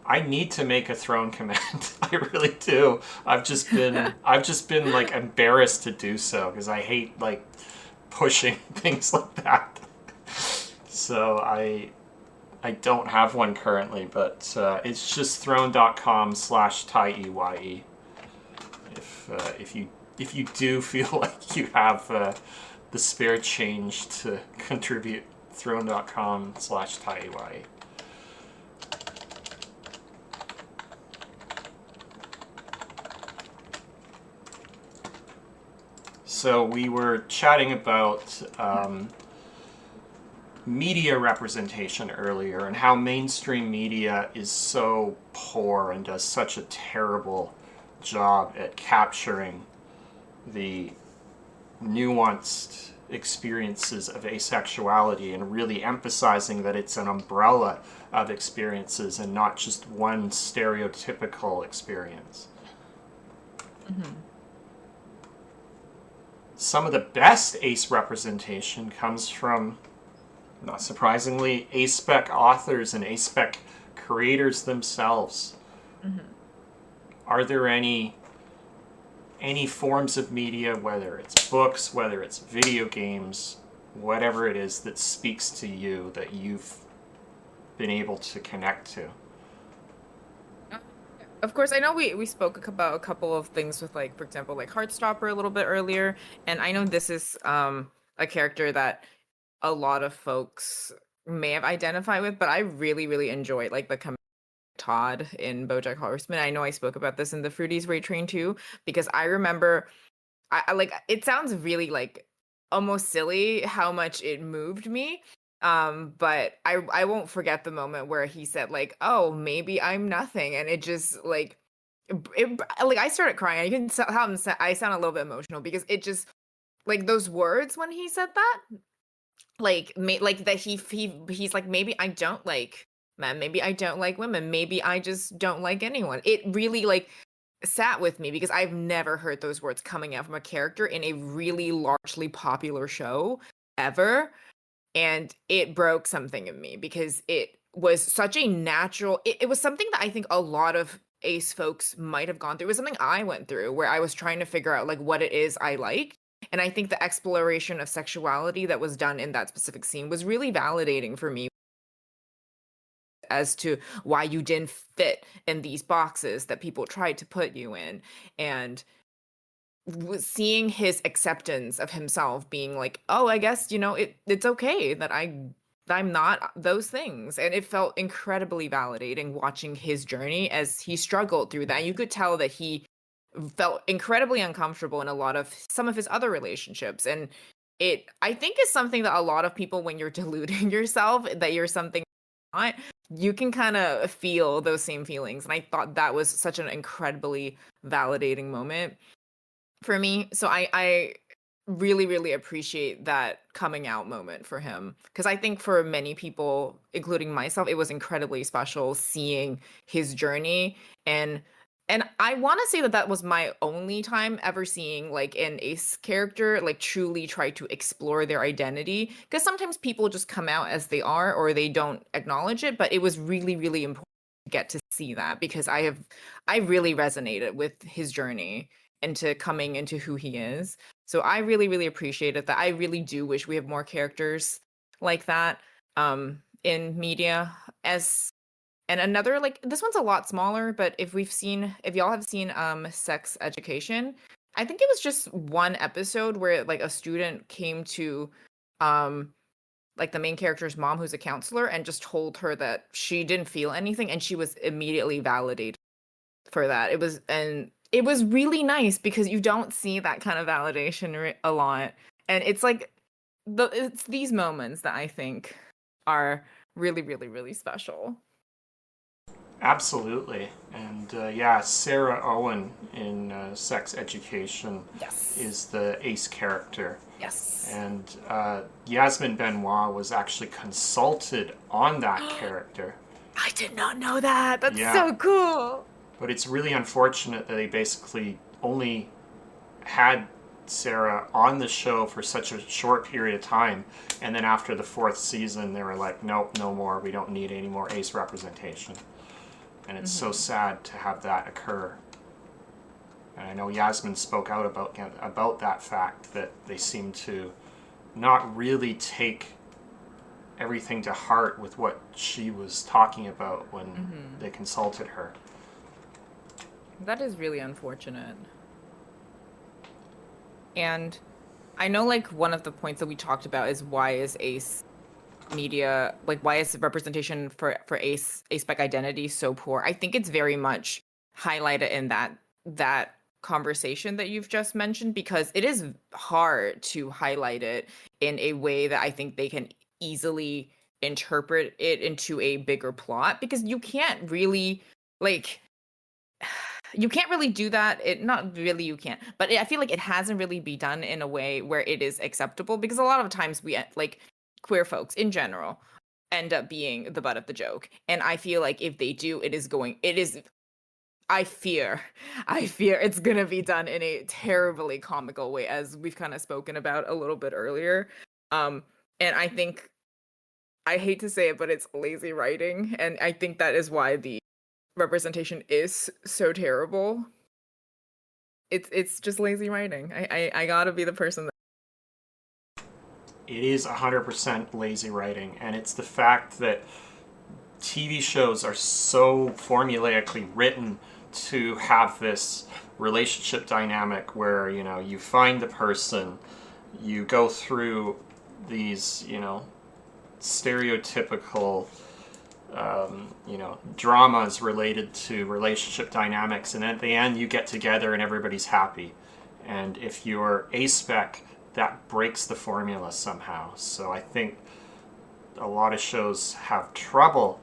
I need to make a throne command. I really do. I've just been like embarrassed to do so because I hate like pushing things like that. So I don't have one currently, but it's just throne.com/TaiEye. If you do feel like you have the spare change to contribute, throne.com/TaiEye. So we were chatting about media representation earlier and how mainstream media is so poor and does such a terrible job at capturing the nuanced experiences of asexuality and really emphasizing that it's an umbrella of experiences and not just one stereotypical experience. Mm-hmm. Some of the best ace representation comes from, not surprisingly, aspec authors and aspec creators themselves. Mm-hmm. Are there any forms of media, whether it's books, whether it's video games, whatever it is that speaks to you that you've been able to connect to? Of course, I know we spoke about a couple of things with like, for example, like Heartstopper a little bit earlier, and I know this is a character that a lot of folks may have identified with, but I really, really enjoyed like the Todd in BoJack Horseman. I know I spoke about this in the Fruities Rate Train too, because I remember I like it sounds really like almost silly how much it moved me. But I won't forget the moment where he said like, "Oh, maybe I'm nothing," and it just like like I started crying. You can tell how I sound a little bit emotional because it just like those words when he said that like like that he's like maybe I don't like men, maybe I don't like women, maybe I just don't like anyone. It really like sat with me because I've never heard those words coming out from a character in a really largely popular show ever, and it broke something in me because it was such a natural it was something that I think a lot of ace folks might have gone through. It was something I went through where I was trying to figure out like what it is I liked, and I think the exploration of sexuality that was done in that specific scene was really validating for me as to why you didn't fit in these boxes that people tried to put you in. And seeing his acceptance of himself being like, oh, I guess it's okay that I'm not those things, and it felt incredibly validating watching his journey as he struggled through that. You could tell that he felt incredibly uncomfortable in a lot of some of his other relationships, and it I think is something that a lot of people, when you're deluding yourself that you're something you're not, you can kind of feel those same feelings, and I thought that was such an incredibly validating moment for me. So I really, really appreciate that coming out moment for him. Because I think for many people, including myself, it was incredibly special seeing his journey. And I want to say that that was my only time ever seeing like an ace character like truly try to explore their identity. Because sometimes people just come out as they are or they don't acknowledge it. But it was really, really important to get to see that because I really resonated with his journey into coming into who he is. So I really, really appreciated that. I really do wish we have more characters like that in media. As and another like this one's a lot smaller, but if y'all have seen Sex Education, I think it was just one episode where like a student came to um like the main character's mom, who's a counselor, and just told her that she didn't feel anything, and she was immediately validated for that. It was really nice because you don't see that kind of validation a lot, and it's like it's these moments that I think are really, really, really special. Absolutely. And yeah, Sarah Owen in Sex Education Yes. is the ace character. Yes. And Yasmin Benoit was actually consulted on that character. I did not know that. That's Yeah, so cool. but it's really unfortunate that they basically only had Sarah on the show for such a short period of time, and then after the fourth season, they were like, nope, no more. We don't need any more ace representation. And it's so sad to have that occur. And I know Yasmin spoke out about that fact, that they seem to not really take everything to heart with what she was talking about when they consulted her. That is really unfortunate. And I know like one of the points that we talked about is why is Ace media, like why is representation for Ace spec identity so poor? I think it's very much highlighted in that conversation that you've just mentioned, because it is hard to highlight it in a way that I think they can easily interpret it into a bigger plot, because you can't really like you can't really do that. It not really you can't, but I feel like it hasn't really been done in a way where it is acceptable, because a lot of times we like queer folks in general end up being the butt of the joke, and I feel like if they do, it is I fear I fear it's gonna be done in a terribly comical way, as we've kind of spoken about a little bit earlier. um and I think, I hate to say it, but it's lazy writing, and I think that is why the representation is so terrible. It's just lazy writing. I gotta be the person that. It is 100% lazy writing, and it's the fact that TV shows are so formulaically written to have this relationship dynamic where, you know, you find the person, you go through these, you know, stereotypical dramas related to relationship dynamics, and at the end you get together and everybody's happy. And if you're A-spec, that breaks the formula somehow. So I think a lot of shows have trouble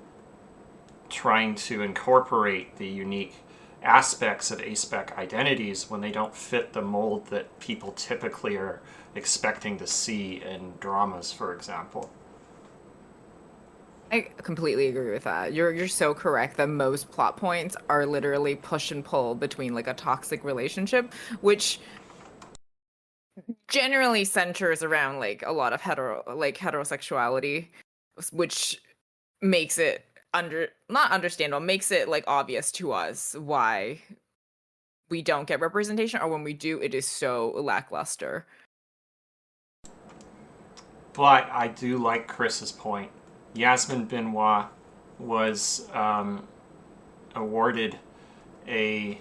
trying to incorporate the unique aspects of A-spec identities when they don't fit the mold that people typically are expecting to see in dramas, for example. I completely agree with that. You're so correct that most plot points are literally push and pull between like a toxic relationship, which generally centers around like a lot of heterosexuality, which makes it not understandable, makes it like obvious to us why we don't get representation, or when we do, it is so lackluster. But I do like Chris's point. Yasmin Benoit was awarded a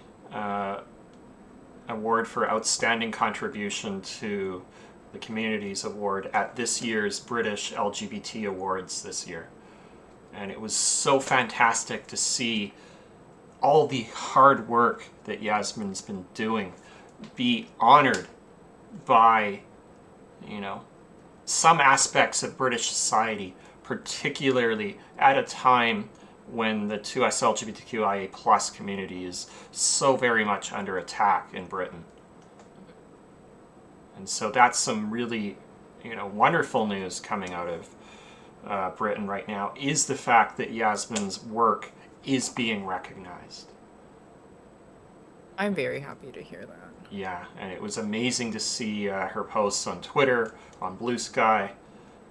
award for outstanding contribution to the communities award at this year's British LGBT Awards this year. And it was so fantastic to see all the hard work that Yasmin's been doing be honored by, you know, some aspects of British society, particularly at a time when the 2S LGBTQIA plus community is so very much under attack in Britain. And so that's some really, you know, wonderful news coming out of Britain right now, is the fact that Yasmin's work is being recognized. I'm very happy to hear that. Yeah, and it was amazing to see her posts on Twitter, on Blue Sky,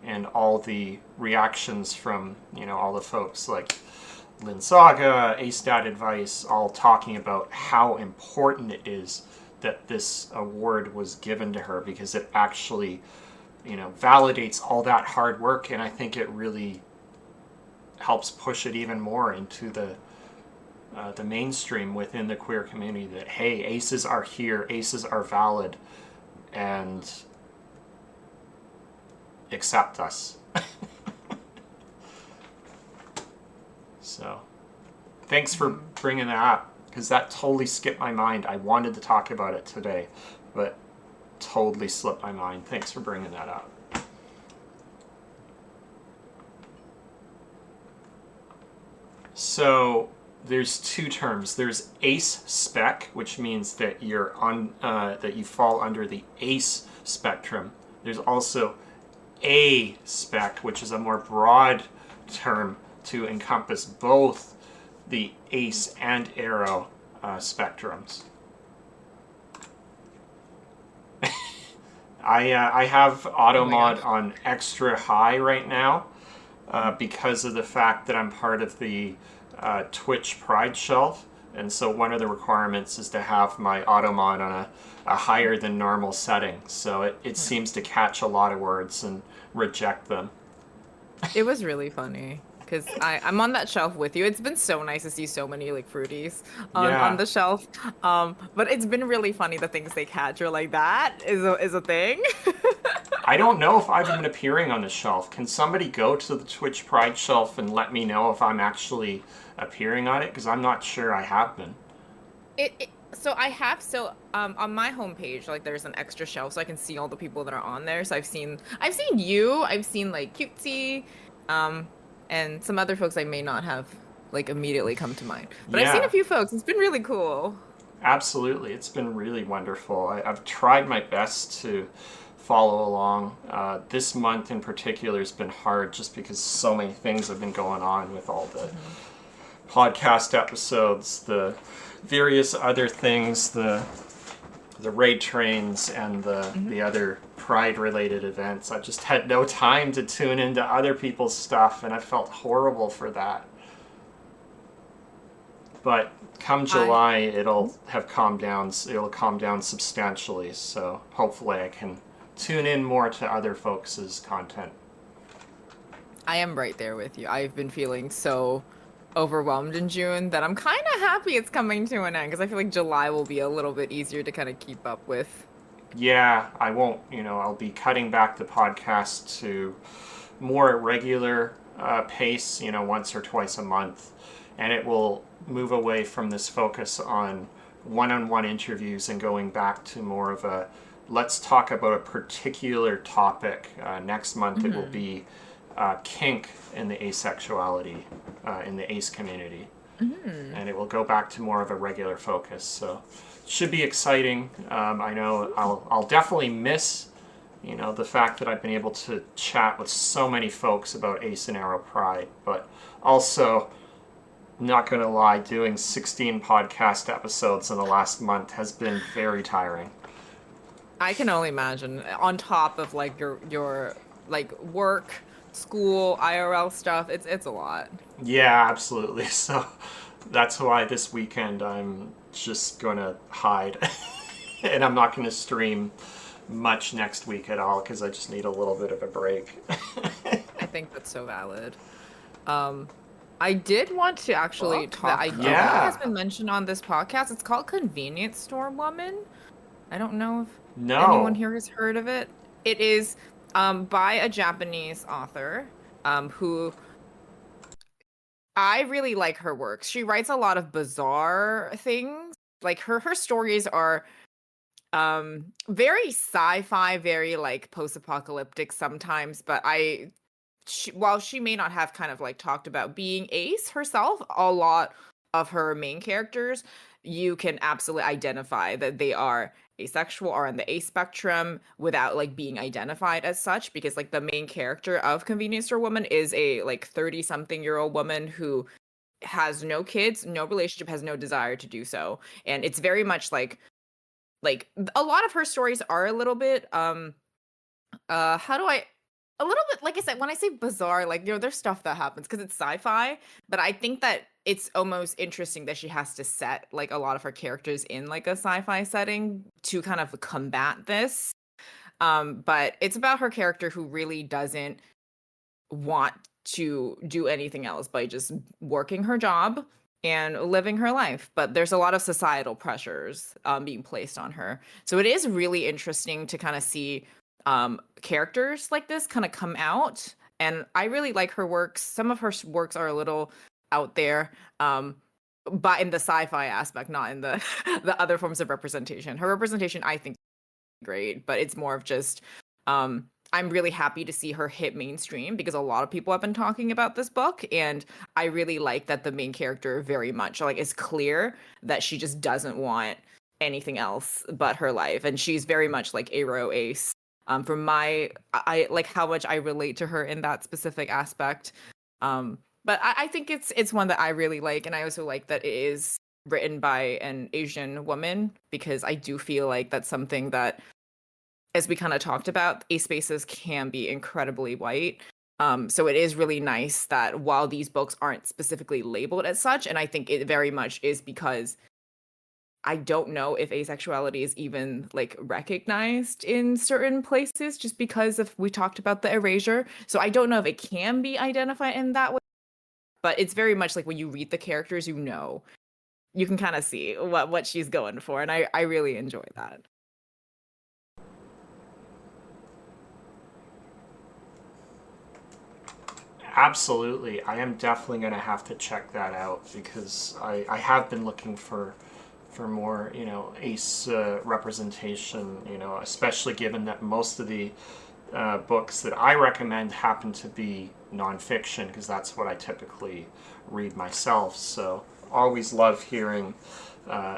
and all the reactions from, you know, all the folks like Lynn Saga, A-Stat Advice, all talking about how important it is that this award was given to her, because it actually, you know, validates all that hard work, and I think it really helps push it even more into the mainstream within the queer community, that hey, aces are here, aces are valid, and accept us. So thanks for Mhm. bringing that up because that totally skipped my mind. I wanted to talk about it today, but totally slipped my mind. Thanks for bringing that up. So there's two terms. There's ace spec, which means that you're on that you fall under the ace spectrum. There's also a spec, which is a more broad term to encompass both the ace and arrow spectrums. I have Oh auto my gosh. mod on extra high right now because of the fact that I'm part of the Twitch Pride shelf. And so one of the requirements is to have my auto mod on a higher than normal setting. So it Yeah. seems to catch a lot of words and reject them. It was really funny because I'm on that shelf with you. It's been so nice to see so many like fruities on Yeah, the shelf. But it's been really funny the things they catch are like that is a thing. I don't know if I've been appearing on the shelf. Can somebody go to the Twitch Pride shelf and let me know if I'm actually appearing on it? Because I'm not sure I have been. So I have on my homepage like there's an extra shelf so I can see all the people that are on there. So I've seen you, I've seen like Cutesy, um, and some other folks I may not have like immediately come to mind. But I've seen a Yeah, few folks. It's been really cool. absolutely. It's been really wonderful. I've tried my best to follow along. This month in particular has been hard just because so many things have been going on with all the Mhm. podcast episodes, the various other things, the raid trains and the Mhm. other pride related events. I've just had no time to tune into other people's stuff and I felt horrible for that. But come I July it'll have calmed down, it'll calm down substantially, so hopefully I can tune in more to other folks' content. I am right there with you. I've been feeling so overwhelmed in June that I'm kind of happy it's coming to an end because I feel like July will be a little bit easier to kind of keep up with. Yeah, I won't, I'll be cutting back the podcast to more regular pace, once or twice a month. And it will move away from this focus on one on one interviews and going back to more of a let's talk about a particular topic. Next month it will Hmm. be kink in the asexuality in the ace community. Hmm. And it will go back to more of a regular focus. So should be exciting. I know I'll definitely miss the fact that I've been able to chat with so many folks about Ace and Arrow Pride, but also not going to lie, doing 16 podcast episodes in the last month has been very tiring. I can only imagine on top of like your like work, school, IRL stuff. It's a lot. Yeah, absolutely. So that's why this weekend I'm just going to hide and I'm not going to stream much next week at all because I just need a little bit of a break. I think that's so valid. Um, I did want to actually Book that talk. I I don't don't think it has Yeah, been mentioned on this podcast. It's called Convenience Store Woman. I don't know if anyone no. here has heard of it. It is by a Japanese author who I really like her works. She writes a lot of bizarre things. Like her stories are very sci-fi, very like post-apocalyptic sometimes, but while she may not have kind of like talked about being ace herself, a lot of her main characters, you can absolutely identify that they are asexual or on the ace spectrum without like being identified as such because like the main character of Convenience Store Woman is a like 30 something year old woman who has no kids, no relationship, has no desire to do so. And it's very much like a lot of her stories are a little bit how do I a little bit like I said, when I say bizarre, like there's stuff that happens because it's sci-fi, but I think that it's almost interesting that she has to set like a lot of her characters in like a sci-fi setting to kind of combat this. But it's about her character who really doesn't want to do anything else by just working her job and living her life. But there's a lot of societal pressures being placed on her. So it is really interesting to kind of see characters like this kind of come out and I really like her works. Some of her works are a little out there, but in the sci-fi aspect, not in the the other forms of representation. Her representation, I think, is great, but it's more of just I'm really happy to see her hit mainstream because a lot of people have been talking about this book, and I really like that the main character very much like is clear that she just doesn't want anything else but her life, and she's very much like Aero Ace. From my, I like how much I relate to her in that specific aspect. But I think it's one that I really like, and I also like that it is written by an Asian woman because I do feel like that's something that, as we kind of talked about, ace spaces can be incredibly white. So it is really nice that while these books aren't specifically labeled as such, and I think it very much is because I don't know if asexuality is even like recognized in certain places just because of we talked about the erasure. So I don't know if it can be identified in that way, but it's very much like when you read the characters, you can kind of see what she's going for, and I really enjoy that. Absolutely. I am definitely going to have to check that out because I have been looking for more, ace representation, especially given that most of the books that I recommend happen to be nonfiction because that's what I typically read myself. So always love hearing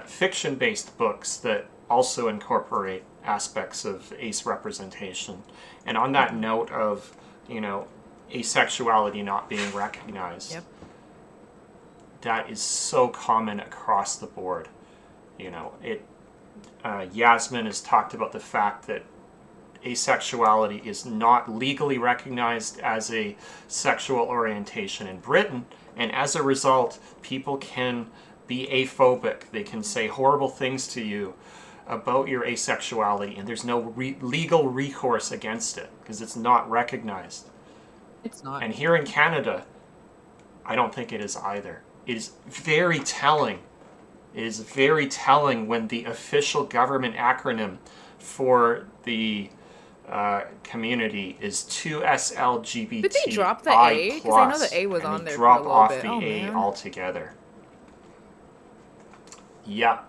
fiction-based books that also incorporate aspects of ace representation. And on that note of, asexuality not being recognized, Yep. that is so common across the board. Yasmin has talked about the fact that asexuality is not legally recognized as a sexual orientation in Britain, and as a result, people can be aphobic. They can say horrible things to you about your asexuality, and there's no legal recourse against it because it's not recognized. It's not. And here in Canada, I don't think it is either. It is very telling. It is very telling when the official government acronym for the community is 2SLGBTI+, Did they drop the A? Because I know the A was and on they there for a drop little off bit. the Oh A man. altogether. Yep.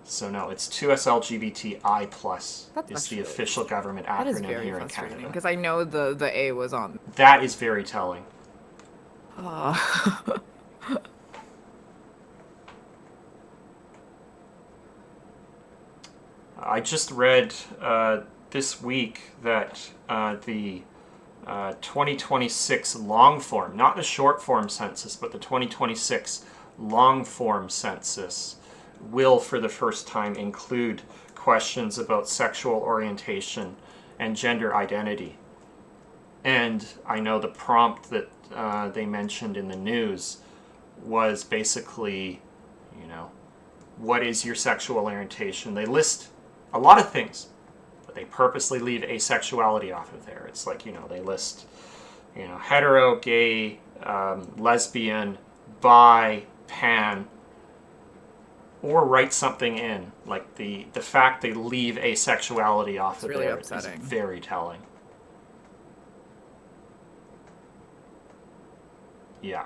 So no, it's 2SLGBTI+, That's is the actually official government that is acronym very here in frustrating Canada. because I know the A was on. That is very telling. Oh. I just read this week that the 2026 long form, not the short form census, but the 2026 long form census will for the first time include questions about sexual orientation and gender identity. And I know the prompt that they mentioned in the news was basically, you know, what is your sexual orientation? They list a lot of things, but they purposely leave asexuality off of there. It's like, they list, hetero, gay, lesbian, bi, pan, or write something in. Like the fact they leave asexuality off It's of really there upsetting. is very telling. Yeah.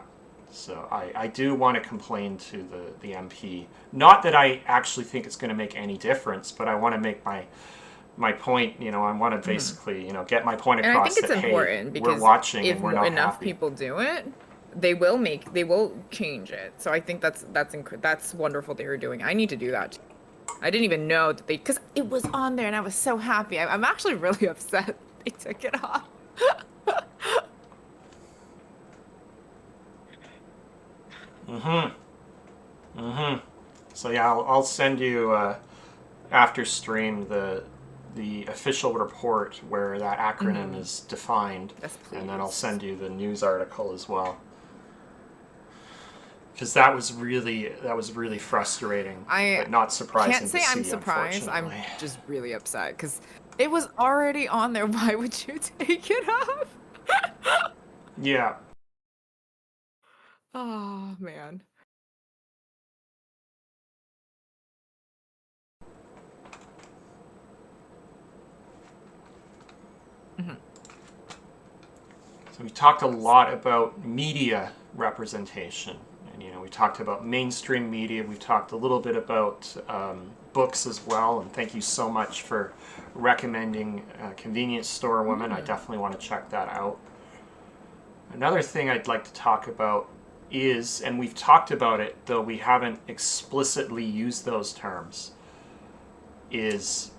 So I do want to complain to the MP. Not that I actually think it's going to make any difference, but I want to make my point. I want to basically get my point And I think across it's that hey, important we're because watching if and we're not enough happy. people do it, they will change it. So I think that's wonderful that you're doing. I need to do that too. I didn't even know that they because it was on there and I was so happy. I'm actually really upset they took it off. Mm-hmm. Mm-hmm. So yeah, I'll send you after stream the official report where that acronym Hmm. is defined, Yes, and then I'll please. send you the news article as well. Because that was really frustrating, I but not can't surprising to say I'm see, surprised. I'm unfortunately. just really upset because it was already on there. Why would you take it off? Yeah. Oh man. Mhm. We talked a lot about media representation. And, we talked about mainstream media. We've talked a little bit about books as well. And thank you so much for recommending Convenience Store Woman. I definitely want to check that out. Another thing I'd like to talk about is, and we've talked about it, though we haven't explicitly used those terms, is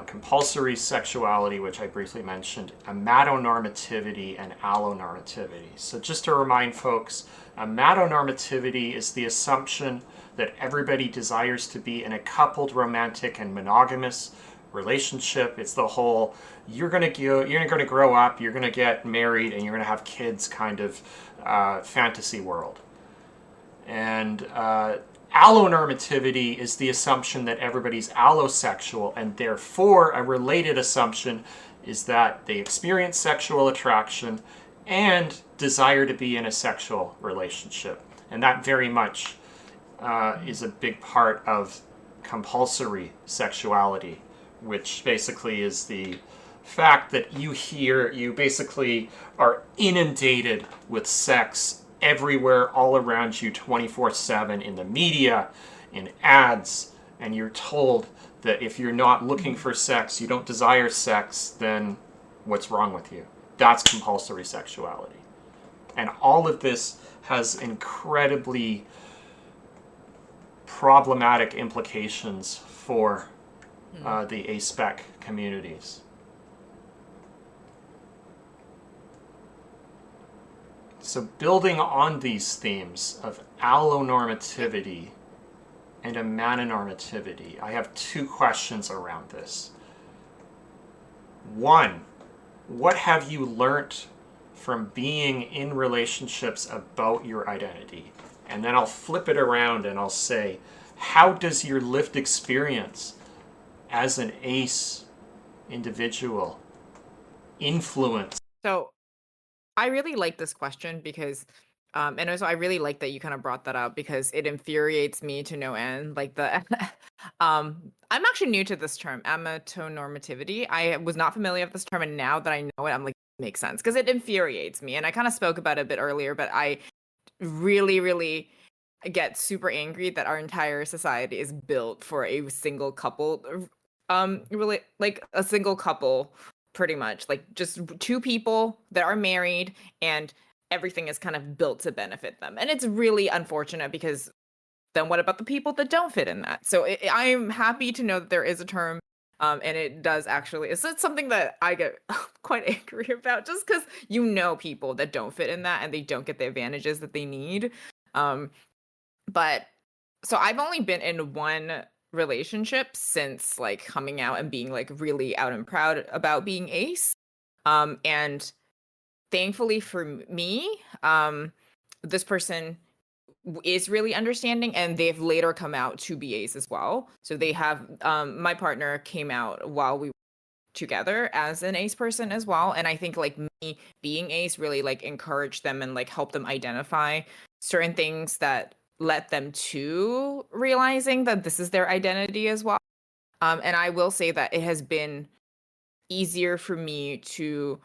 compulsory sexuality, which I briefly mentioned, amatonormativity, and allonormativity. So just to remind folks, amatonormativity is the assumption that everybody desires to be in a coupled, romantic, and monogamous relationship. It's the whole you're going to grow up, you're going to get married, and you're going to have kids kind of fantasy world. And allonormativity is the assumption that everybody's allosexual, and therefore a related assumption is that they experience sexual attraction and desire to be in a sexual relationship. And that very much is a big part of compulsory sexuality, which basically is the fact that you basically are inundated with sex everywhere, all around you, 24/7, in the media, in ads, and you're told that if you're not looking for sex, you don't desire sex, then what's wrong with you? That's compulsory sexuality. And all of this has incredibly problematic implications for the ASPEC communities. So building on these themes of allonormativity and amatonormativity, I have two questions around this. One, what have you learnt from being in relationships about your identity? And then I'll flip it around and I'll say, how does your lived experience as an ace individual influence? So I really like this question because, and also I really like that you kind of brought that up because it infuriates me to no end. Like I'm actually new to this term, amatonormativity. I was not familiar with this term, and now that I know it, I'm like, it makes sense because it infuriates me. And I kind of spoke about it a bit earlier, but I really, really get super angry that our entire society is built for a single couple, really like a single couple pretty much, like just two people that are married and everything is kind of built to benefit them. And it's really unfortunate because then what about the people that don't fit in that? So I'm happy to know that there is a term, and it does actually, it's something that I get quite angry about just because people that don't fit in that and they don't get the advantages that they need. But so I've only been in one relationship since like coming out and being like really out and proud about being ace. And thankfully for me, this person is really understanding and they've later come out to be ace as well. So they have my partner came out while we were together as an ace person as well. And I think like me being ace really like encouraged them and like helped them identify certain things that led them to realizing that this is their identity as well. And I will say that it has been easier for me to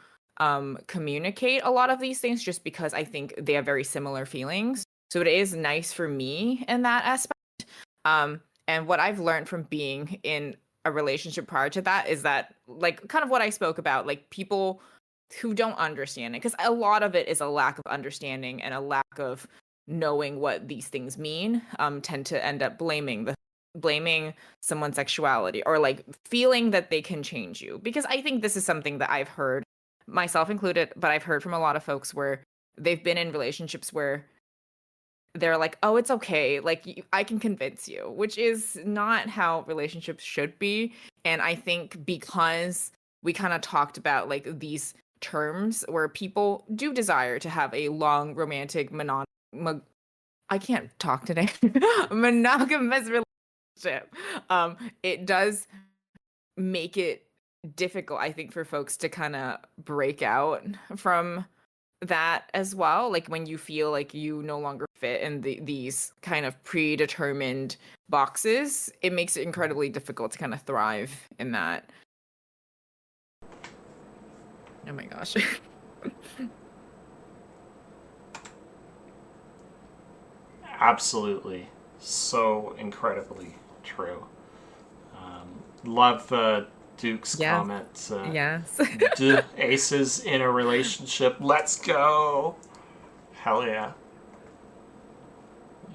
communicate a lot of these things just because I think they have very similar feelings. So it is nice for me in that aspect. And what I've learned from being in a relationship prior to that is that, like, kind of what I spoke about, like people who don't understand it, because a lot of it is a lack of understanding and a lack of knowing what these things mean, tend to end up blaming someone's sexuality or like feeling that they can change you. Because I think this is something that I've heard, myself included, but I've heard from a lot of folks where they've been in relationships where they're like, oh, it's okay. Like, I can convince you, which is not how relationships should be. And I think because we kind of talked about like these terms where people do desire to have a long romantic I can't talk today. Monogamous relationship. It does make it difficult, I think, for folks to kind of break out from that as well. Like when you feel like you no longer fit in these kind of predetermined boxes, it makes it incredibly difficult to kind of thrive in that. Oh my gosh. Absolutely. So incredibly true. Love Duke's Yes. comment. Yes. Aces in a relationship. Let's go. Hell yeah.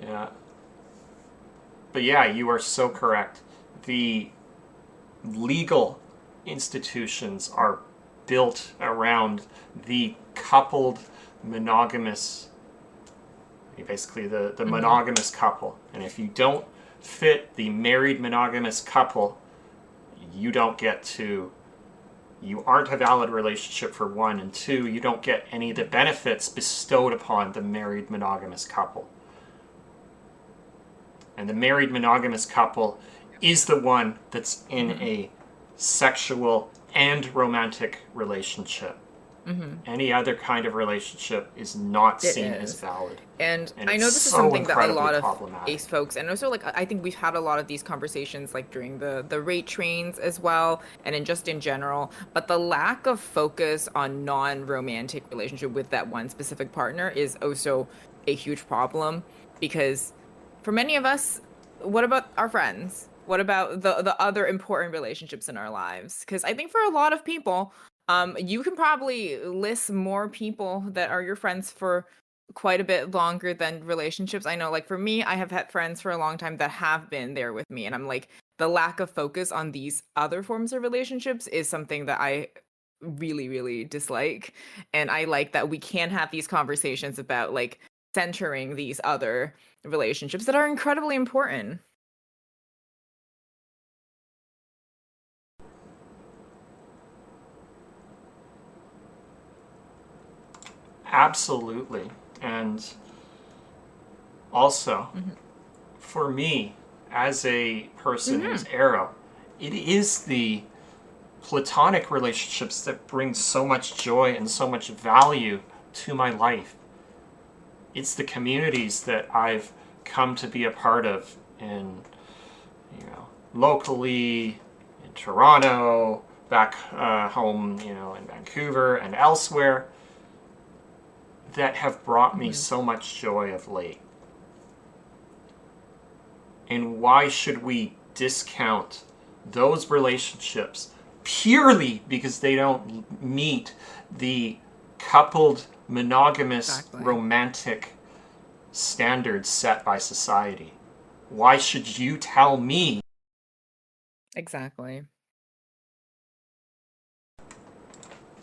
Yeah. But yeah, you are so correct. The legal institutions are built around the coupled monogamous, basically the Hmm. monogamous couple. And if you don't fit the married monogamous couple, you don't get to, you aren't a valid relationship for one, and two, you don't get any of the benefits bestowed upon the married monogamous couple. And the married monogamous couple is the one that's in Hmm. a sexual and romantic relationship. Hmm. Any other kind of relationship is not It seen as is. valid. And And I it's know this is so something that a incredibly lot of problematic. ace folks, and also like I think we've had a lot of these conversations like during the rate trains as well, and in just in general. But the lack of focus on non-romantic relationship with that one specific partner is also a huge problem because for many of us, what about our friends? What about the other important relationships in our lives? Because I think for a lot of people, you can probably list more people that are your friends for quite a bit longer than relationships. I know, like for me, I have had friends for a long time that have been there with me, and I'm like, the lack of focus on these other forms of relationships is something that I really, really dislike. And I like that we can have these conversations about like centering these other relationships that are incredibly important. Absolutely. And also, Hmm. for me, as a person who's Hmm. arrow, it is the platonic relationships that bring so much joy and so much value to my life. It's the communities that I've come to be a part of in, locally, in Toronto, back home, in Vancouver and elsewhere, that have brought me Hmm. so much joy of late. And why should we discount those relationships purely because they don't meet the coupled monogamous Exactly. romantic standards set by society? Why should you tell me? Exactly.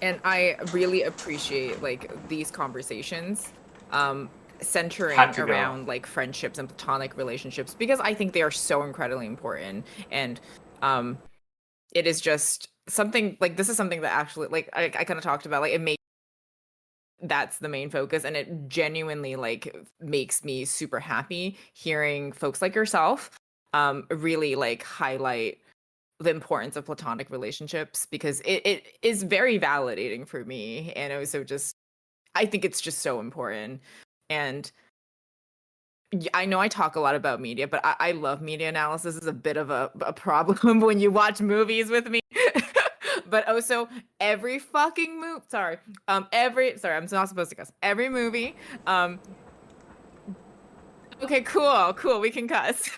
And I really appreciate like these conversations, um, Had centering to go. around like friendships and platonic relationships because I think they are so incredibly important. And um, it is just something like this is something that actually like I kind of talked about like it makes that's the main focus and it genuinely like makes me super happy hearing folks like yourself really like highlight the importance of platonic relationships because it is very validating for me and also just I think it's just so important and I know I talk a lot about media but I love media analysis is a bit of a problem when you watch movies with me but also every fucking movie every sorry I'm not supposed to cuss every movie um okay cool we can cuss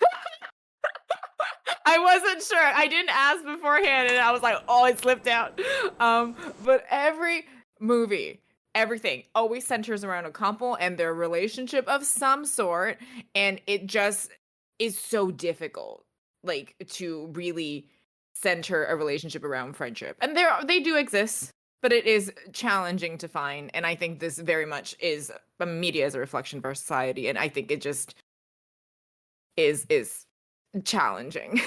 I wasn't sure. I didn't ask beforehand, and I was like, "Oh, it slipped out." But every movie, everything always centers around a couple and their relationship of some sort, and it just is so difficult, like to really center a relationship around friendship. And they do exist, but it is challenging to find. And I think this very much is media as a reflection of our society, and I think it just is challenging.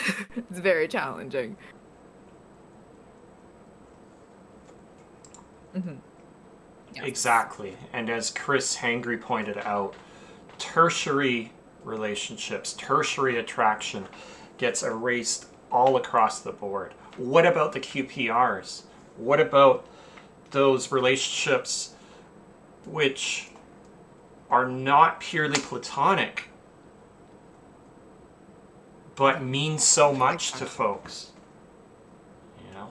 It's very challenging. Mhm. Yes. Exactly. And as Chris Hangry pointed out, tertiary relationships, tertiary attraction gets erased all across the board. What about the QPRs? What about those relationships which are not purely platonic but mean so much to Exactly. folks? You know,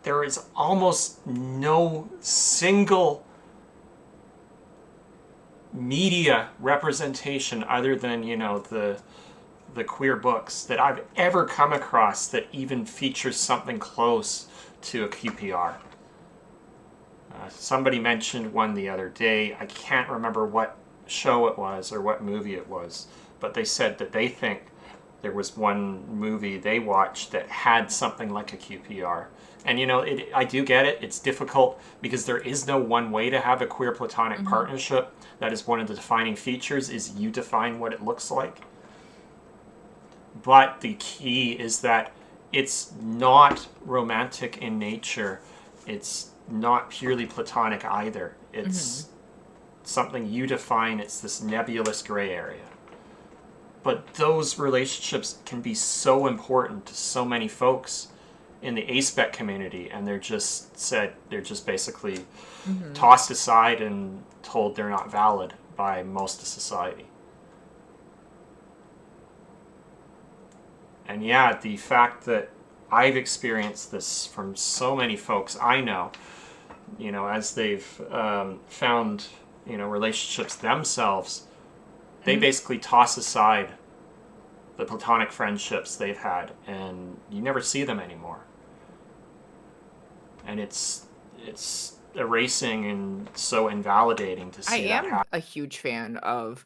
there is almost no single media representation other than, the queer books that I've ever come across that even features something close to a QPR. Somebody mentioned one the other day. I can't remember what show it was or what movie it was, but they said that they think there was one movie they watched that had something like a QPR. And I do get it. It's difficult because there is no one way to have a queer platonic Mm-hmm. partnership. That is one of the defining features, is you define what it looks like. But the key is that it's not romantic in nature. It's not purely platonic either. Mm-hmm. It's something you define. It's this nebulous gray area. But those relationships can be so important to so many folks in the ASPEC community, and they're just basically Mm-hmm. tossed aside and told they're not valid by most of society. And yeah, the fact that I've experienced this from so many folks I know, as they've found, relationships themselves, they Mm-hmm. basically toss aside the platonic friendships they've had, and you never see them anymore. And it's erasing and so invalidating to I see that am happen. a huge fan of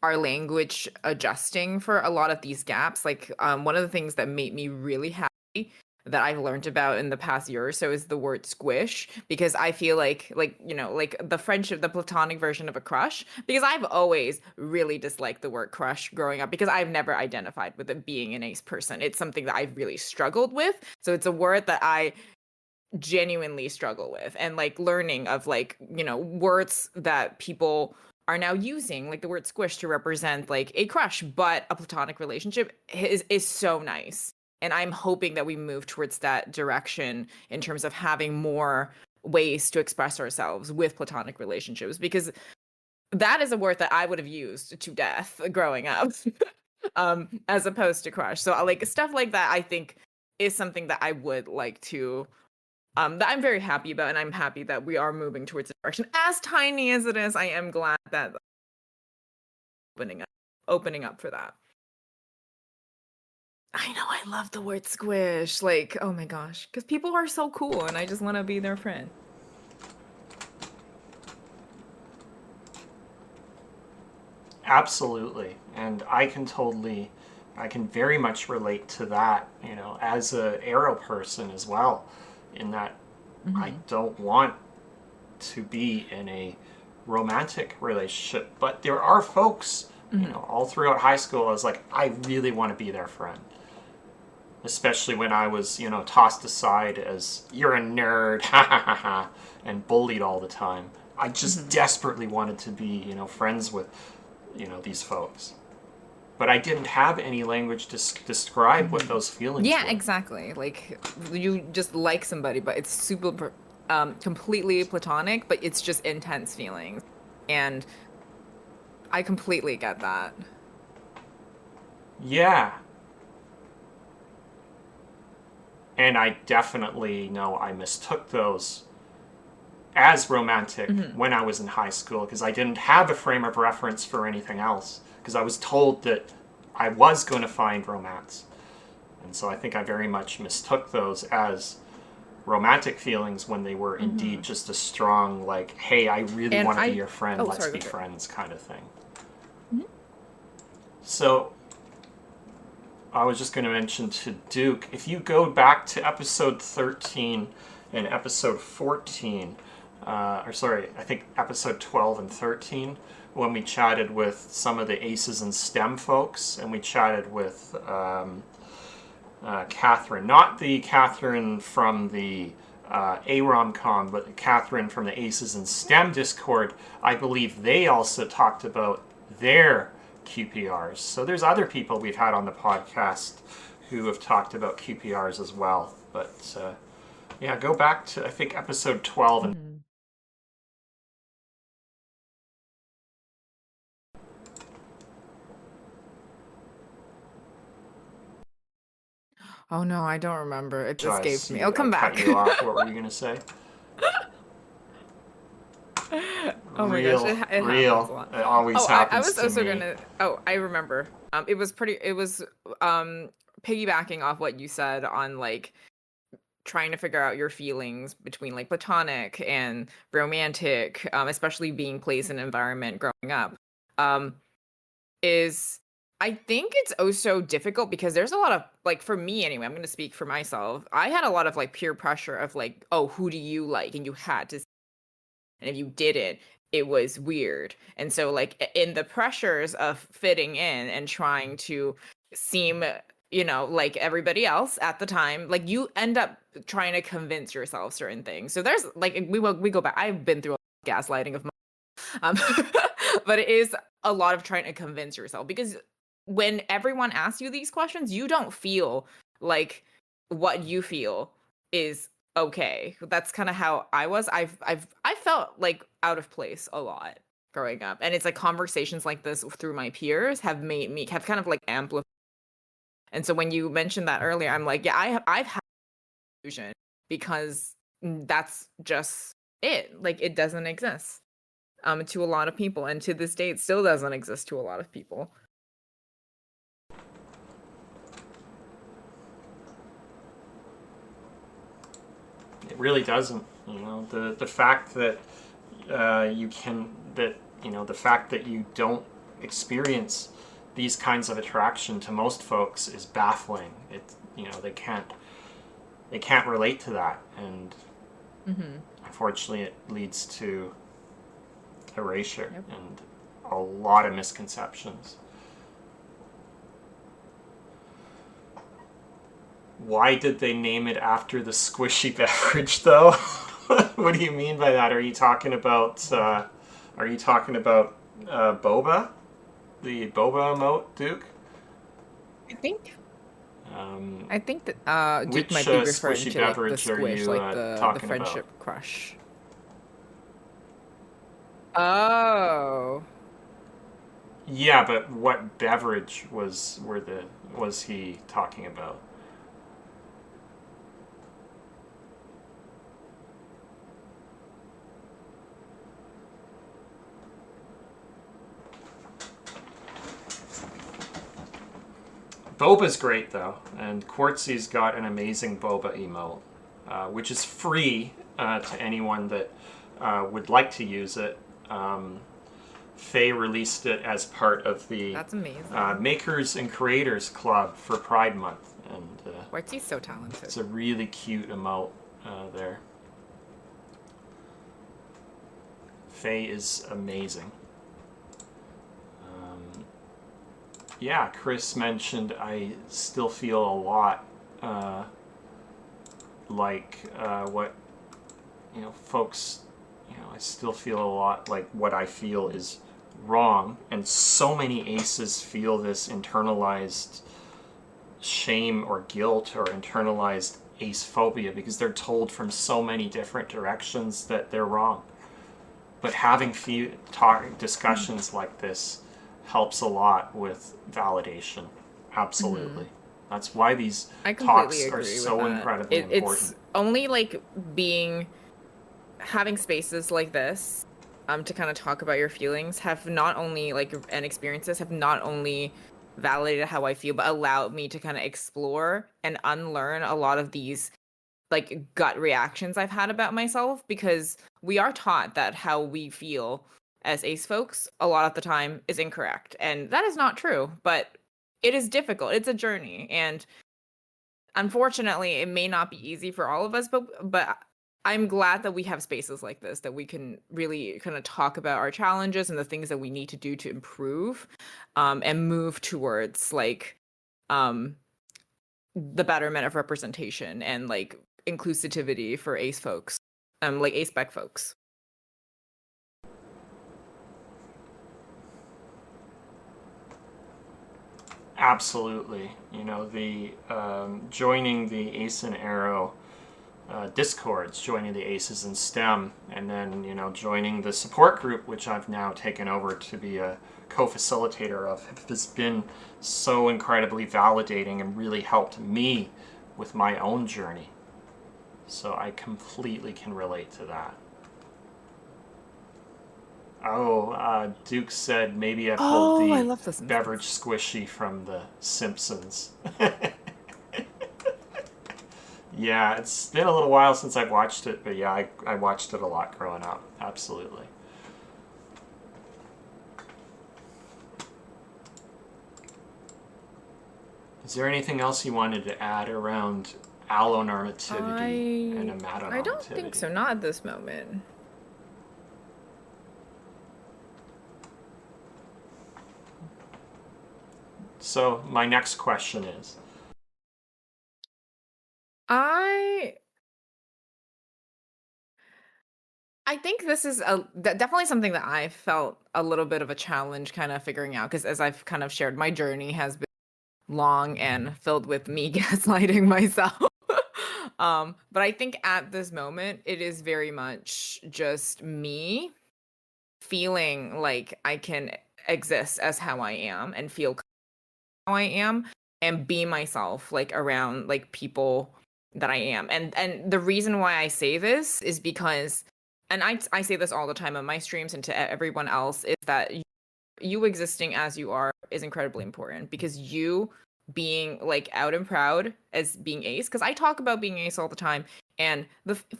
our language adjusting for a lot of these gaps. One of the things that made me really happy that I've learned about in the past year or so is the word squish, because I feel like the friendship, the platonic version of a crush, because I've always really disliked the word crush growing up because I've never identified with it being an ace person. It's something that I've really struggled with. So it's a word that I genuinely struggle with, and like learning of words that people are now using, like the word squish, to represent like a crush but a platonic relationship is so nice. And I'm hoping that we move towards that direction in terms of having more ways to express ourselves with platonic relationships, because that is a word that I would have used to death growing up. As opposed to crush. So like stuff like that, I think, is something that I would like to that I'm very happy about, and I'm happy that we are moving towards a direction. As tiny as it is, I am glad that opening up, opening up for that. I know, I love the word squish. Like, oh my gosh, because people are so cool, and I just want to be their friend. Absolutely. And I can very much relate to that, as a arrow person as well, in that I Mm-hmm. don't want to be in a romantic relationship. But there are folks, Mm-hmm. all throughout high school, I was like, I really want to be their friend. Especially when I was, tossed aside as, you're a nerd, ha ha ha ha, and bullied all the time. I just Mm-hmm. desperately wanted to be, friends with, these folks. But I didn't have any language to describe what Mm-hmm. those feelings Yeah, were. exactly. Like you just like somebody, but it's completely platonic, but it's just intense feelings. And I completely get that. Yeah. And I definitely know I mistook those as romantic Mm-hmm. when I was in high school because I didn't have a frame of reference for anything else. Because I was told that I was going to find romance. And so I think I very much mistook those as romantic feelings when they were Mm-hmm. indeed just a strong, like, hey, I really And want to be I, your friend, oh, let's sorry, be go for it. friends kind of thing. Mhm. So I was just going to mention to Duke, if you go back to episode 13 and episode 14, or sorry, I think episode 12 and 13, when we chatted with some of the ACEs and STEM folks, and we chatted with Catherine, not the Catherine from the AROMCOM, but Catherine from the ACEs and STEM Discord. I believe they also talked about their QPRs. So there's other people we've had on the podcast who have talked about QPRs as well. But yeah, go back to I think episode 12 and Mhm. Oh no, I don't remember. It's escaped me. see I'll I come cut back. you off. What were you going to say? Oh my gosh, it happens a real. lot. It always Oh, I happens was to also me. gonna. Oh, I remember. It was piggybacking off what you said on like trying to figure out your feelings between like platonic and romantic, especially being placed in an environment growing up. Um, is I think it's also difficult because there's a lot of like for me anyway, I'm going to speak for myself. I had a lot of like peer pressure of like, oh, who do you like? And you had to, and if you didn't, it was weird. And so like in the pressures of fitting in and trying to seem, like everybody else at the time, like you end up trying to convince yourself certain things. So there's like we go back. I've been through a gaslighting of um, but it is a lot of trying to convince yourself because when everyone asks you these questions, you don't feel like what you feel is okay. That's kind of how I was. I felt like out of place a lot growing up, and it's like conversations like this through my peers have made me have kind of like amplified. And so when you mentioned that earlier, I'm like, yeah, I've had illusion because that's just it. Like it doesn't exist to a lot of people, and to this day, it still doesn't exist to a lot of people. It really doesn't. The fact that the fact that you don't experience these kinds of attraction to most folks is baffling. They can't relate to that, and Hmm. unfortunately, it leads to erasure Yep. and a lot of misconceptions. Why did they name it after the squishy beverage, though? What do you mean by that? Are you talking about boba? The boba emote, Duke? I think Um, I think that Duke which might be referring squishy to like the beverage are squish, you like the talking about? friendship crush. Oh, Yeah, but what beverage was he talking about? Boba's great though, and Quartzy's got an amazing boba emote, which is free to anyone that would like to use it. Um, Faye released it as part of the that's amazing. Makers and Creators Club for Pride Month, and Quartzy's so talented. it's a really cute emote there. Faye is amazing. Yeah, Chris mentioned I still feel a lot uh, like what folks. I still feel a lot like what I feel is wrong, and so many aces feel this internalized shame or guilt or internalized ace phobia because they're told from so many different directions that they're wrong. But having discussions like this helps a lot with validation. Hmm. Absolutely. That's why these I completely talks are agree with so that. incredibly It's important. only like being having spaces like this to kind of talk about your feelings have not only like and experiences have not only validated how I feel but allowed me to kind of explore and unlearn a lot of these like gut reactions I've had about myself because we are taught that how we feel as ace folks a lot of the time is incorrect, and that is not true, but it is difficult. It's a journey, and unfortunately it may not be easy for all of us, but I'm glad that we have spaces like this that we can really kind of talk about our challenges and the things that we need to do to improve and move towards like um the betterment of representation and like inclusivity for ace folks, like ace spec folks. Absolutely. The joining the Ace and Arrow discords, joining the Aces in STEM, and then joining the support group, which I've now taken over to be a co-facilitator of, has been so incredibly validating and really helped me with my own journey. So I completely can relate to that. Oh, Duke said maybe I pulled Oh, I the love The Simpsons. beverage squishy from The Simpsons. Yeah, it's been a little while since I've watched it, but yeah, I watched it a lot growing up. Absolutely. Is there anything else you wanted to add around allonormativity and I don't think amatonormativity? so, not at this moment. So my next question is, I I think this is definitely something that I felt a little bit of a challenge kind of figuring out, because as I've kind of shared, my journey has been long and filled with me gaslighting myself. But I think at this moment, it is very much just me feeling like I can exist as how I am and feel how I am and be myself like around like people that I am. And the reason why I say this is because, and I say this all the time on my streams and to everyone else, is that you existing as you are is incredibly important, because you being like out and proud as being ace, because I talk about being ace all the time, and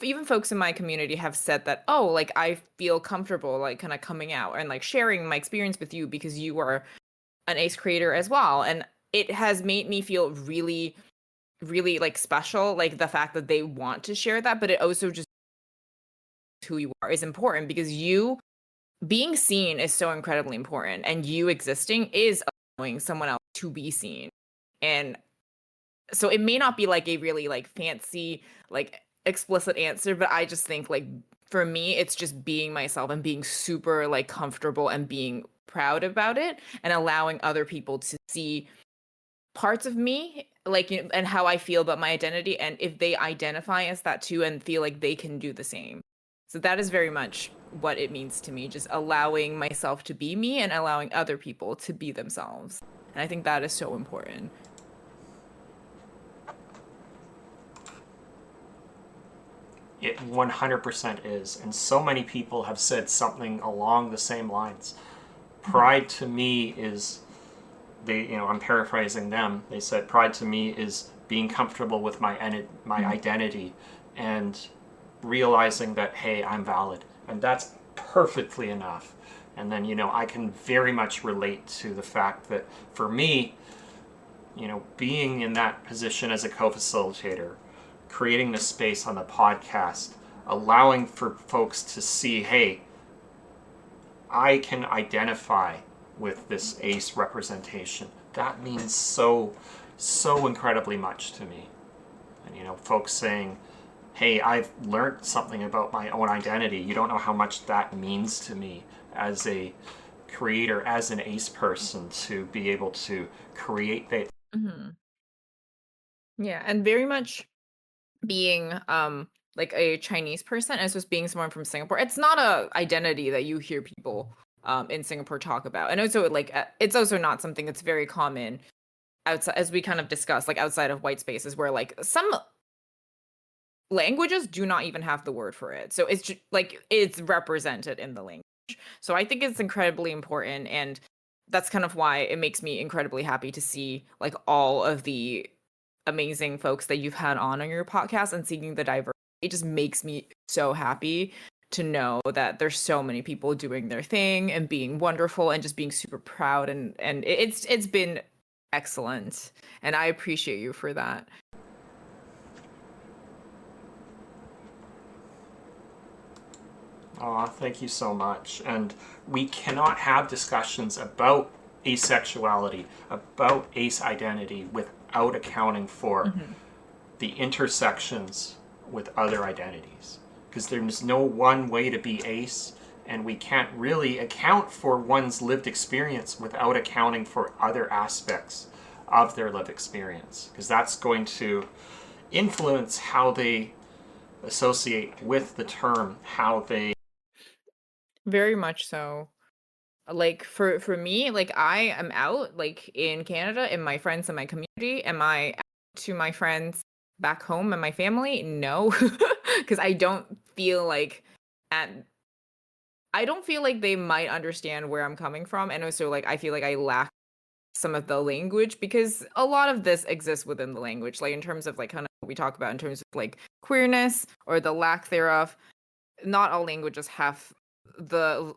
even folks in my community have said that, oh, like I feel comfortable like kind of coming out and like sharing my experience with you because you are an ace creator as well. And it has made me feel really really like special, like the fact that they want to share that, but it also just who you are is important, because you being seen is so incredibly important, and you existing is allowing someone else to be seen. And so it may not be like a really like fancy like explicit answer, but I just think like for me it's just being myself and being super like comfortable and being proud about it and allowing other people to see parts of me, like, you know, and how I feel about my identity, and if they identify as that too and feel like they can do the same. So that is very much what it means to me, just allowing myself to be me and allowing other people to be themselves. And I think that is so important. it 100% is, and so many people have said something along the same lines. Mhm. Pride to me is, I'm paraphrasing them. They said pride to me is being comfortable with my Mhm. identity and realizing that, hey, I'm valid, and that's perfectly enough. And then, I can very much relate to the fact that for me, being in that position as a co-facilitator, creating the space on the podcast, allowing for folks to see, hey, I can identify with this ace representation. That means so incredibly much to me. And folks saying, hey, I've learned something about my own identity. You don't know how much that means to me as a creator, as an ace person, to be able to create that. Mhm. Yeah, and very much being like a Chinese person as just being someone from Singapore. It's not a identity that you hear people in Singapore talk about. And also like it's also not something that's very common outside, as we kind of discussed, like outside of white spaces, where like some languages do not even have the word for it. So it's just, like it's represented in the language. So I think it's incredibly important, and that's kind of why it makes me incredibly happy to see like all of the amazing folks that you've had on your podcast and seeing the diversity. It just makes me so happy to know that there's so many people doing their thing and being wonderful and just being super proud, and it's been excellent, and I appreciate you for that. Aw, thank you so much. And we cannot have discussions about asexuality, about ace identity, without accounting for Mhm. the intersections with other identities. Because there's no one way to be ace, and we can't really account for one's lived experience without accounting for other aspects of their lived experience. Because that's going to influence how they associate with the term, how they. Very much so. Like for me, like I am out like in Canada and my friends and my community. Am I out to my friends back home and my family? No, because I don't feel like at I don't feel like they might understand where I'm coming from, and also like I feel like I lack some of the language because a lot of this exists within the language, like in terms of like kind of what we talk about in terms of like queerness or the lack thereof. Not all languages have the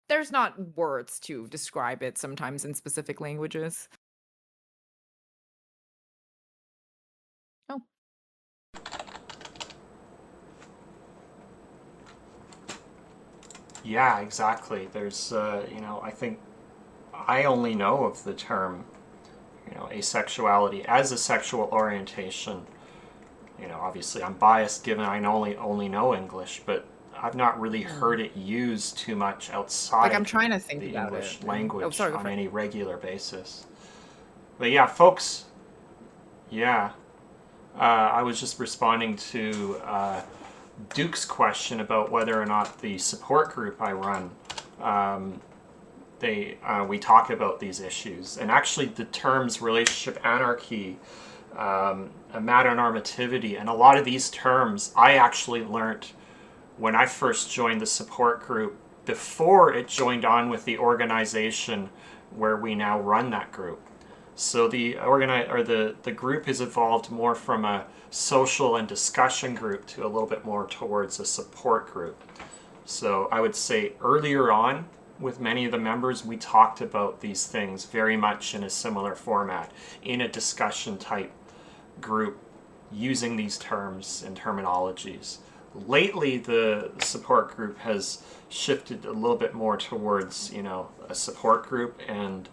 there's not words to describe it sometimes in specific languages. Oh, Yeah, exactly. There's, I think I only know of the term, asexuality as a sexual orientation. Obviously I'm biased given I only know English, but I've not really hmm. heard it used too much Like I'm outside trying to think the about it. English Oh, language sorry, go on for it. any regular basis. But yeah, folks, yeah, I was just responding to Duke's question about whether or not the support group I run, we talk about these issues, and actually the terms relationship anarchy, metanormativity, and a lot of these terms I actually learned when I first joined the support group before it joined on with the organization where we now run that group. So the group has evolved more from a social and discussion group to a little bit more towards a support group. So I would say earlier on with many of the members, we talked about these things very much in a similar format, in a discussion type group, using these terms and terminologies. Lately, the support group has shifted a little bit more towards, a support group, and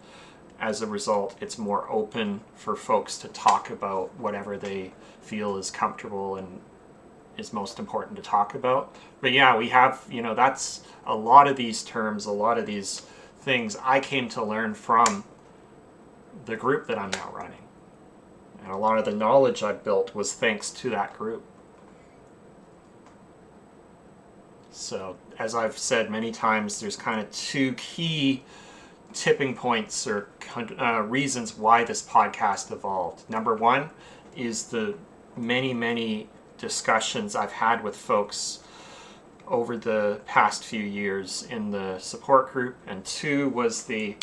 as a result, it's more open for folks to talk about whatever they feel is comfortable and is most important to talk about. But yeah, we have, that's a lot of these terms, a lot of these things I came to learn from the group that I'm now running. And a lot of the knowledge I've built was thanks to that group. So, as I've said many times, there's kind of two key tipping points or reasons why this podcast evolved. Number one is the many, many discussions I've had with folks over the past few years in the support group, and two was the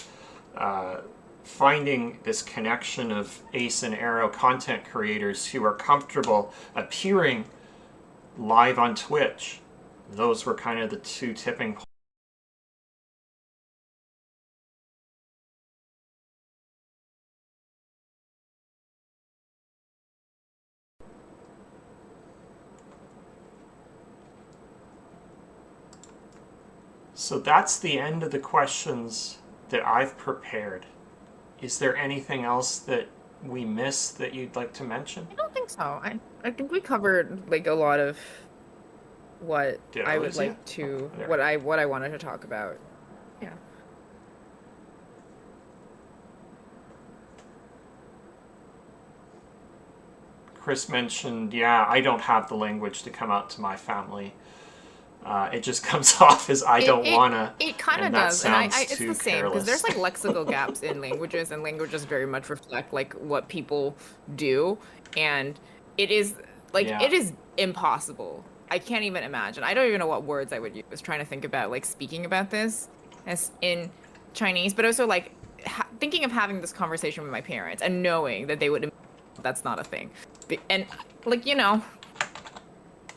finding this connection of Ace and Arrow content creators who are comfortable appearing live on Twitch. Those were kind of the two tipping points. So that's the end of the questions that I've prepared. Is there anything else that we missed that you'd like to mention? I don't think so. I think we covered like a lot of what Did I I would lose you? like Oh, to there. what I wanted to talk about. Yeah. Chris mentioned, yeah, I don't have the language to come out to my family. It just comes off as I It don't it wanna, it kind of and that does, and sounds it's the too same because there's careless. like lexical gaps in languages, and languages very much reflect like what people do, and it is Yeah. it is impossible. I can't even imagine. I don't even know what words I would use trying to think about like speaking about this as in Chinese, but also like thinking of having this conversation with my parents and knowing that they would that's not a thing, and like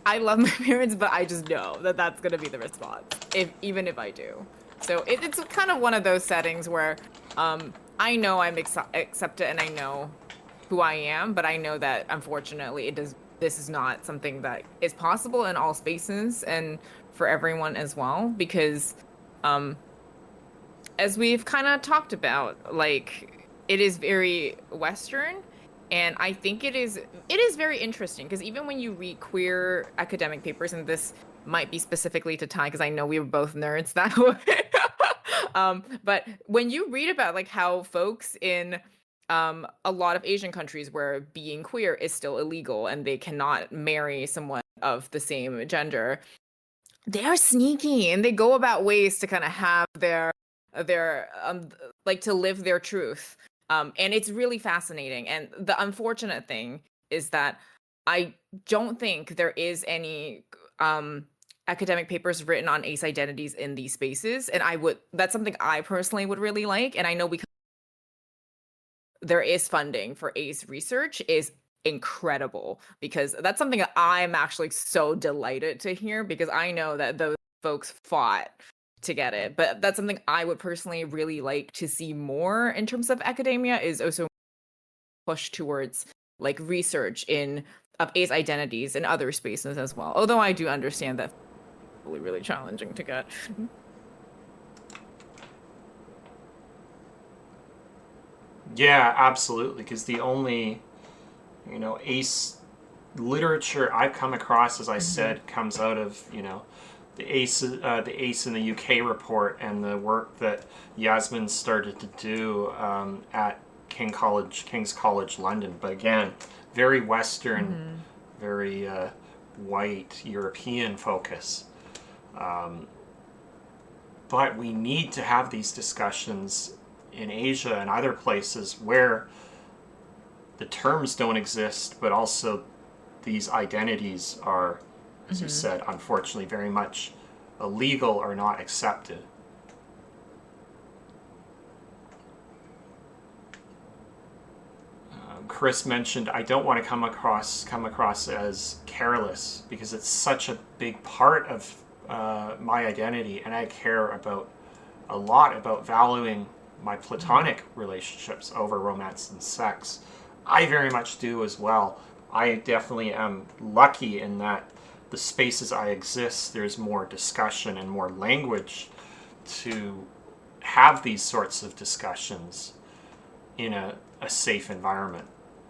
I love my parents, but I just know that that's gonna be the response, if even if I do. So it's kind of one of those settings where I know I'm accepted and I know who I am, but I know that unfortunately it does. This is not something that is possible in all spaces and for everyone as well, because um as we've kind of talked about, like it is very Western, and I think it is very interesting because even when you read queer academic papers, and this might be specifically to Thai because I know we were both nerds that way. But when you read about like how folks in a lot of Asian countries where being queer is still illegal and they cannot marry someone of the same gender, they are sneaky and they go about ways to kind of have their like to live their truth. And it's really fascinating. And the unfortunate thing is that I don't think there is any um academic papers written on ace identities in these spaces, and that's something I personally would really like. And I know because there is funding for ace research is incredible, because that's something that I'm actually so delighted to hear, because I know that those folks fought to get it. But that's something I would personally really like to see more in terms of academia, is also push towards like research in of ace identities in other spaces as well. Although I do understand that really, really challenging to get. Yeah, absolutely. Because the only, ace literature I've come across, as I Mhm. said, comes out of, the ACE in the UK report and the work that Yasmin started to do at King's College London. But again, very Western, Mhm. very white European focus. Um, but we need to have these discussions in Asia and other places where the terms don't exist, but also these identities are, as you Mhm. said, unfortunately very much illegal or not accepted. Chris mentioned I don't want to come across as careless because it's such a big part of my identity, and I care about a lot about valuing my Mhm. platonic relationships over romance and sex. I very much do as well. I definitely am lucky in that the spaces I exist, there's more discussion and more language to have these sorts of discussions in a safe environment.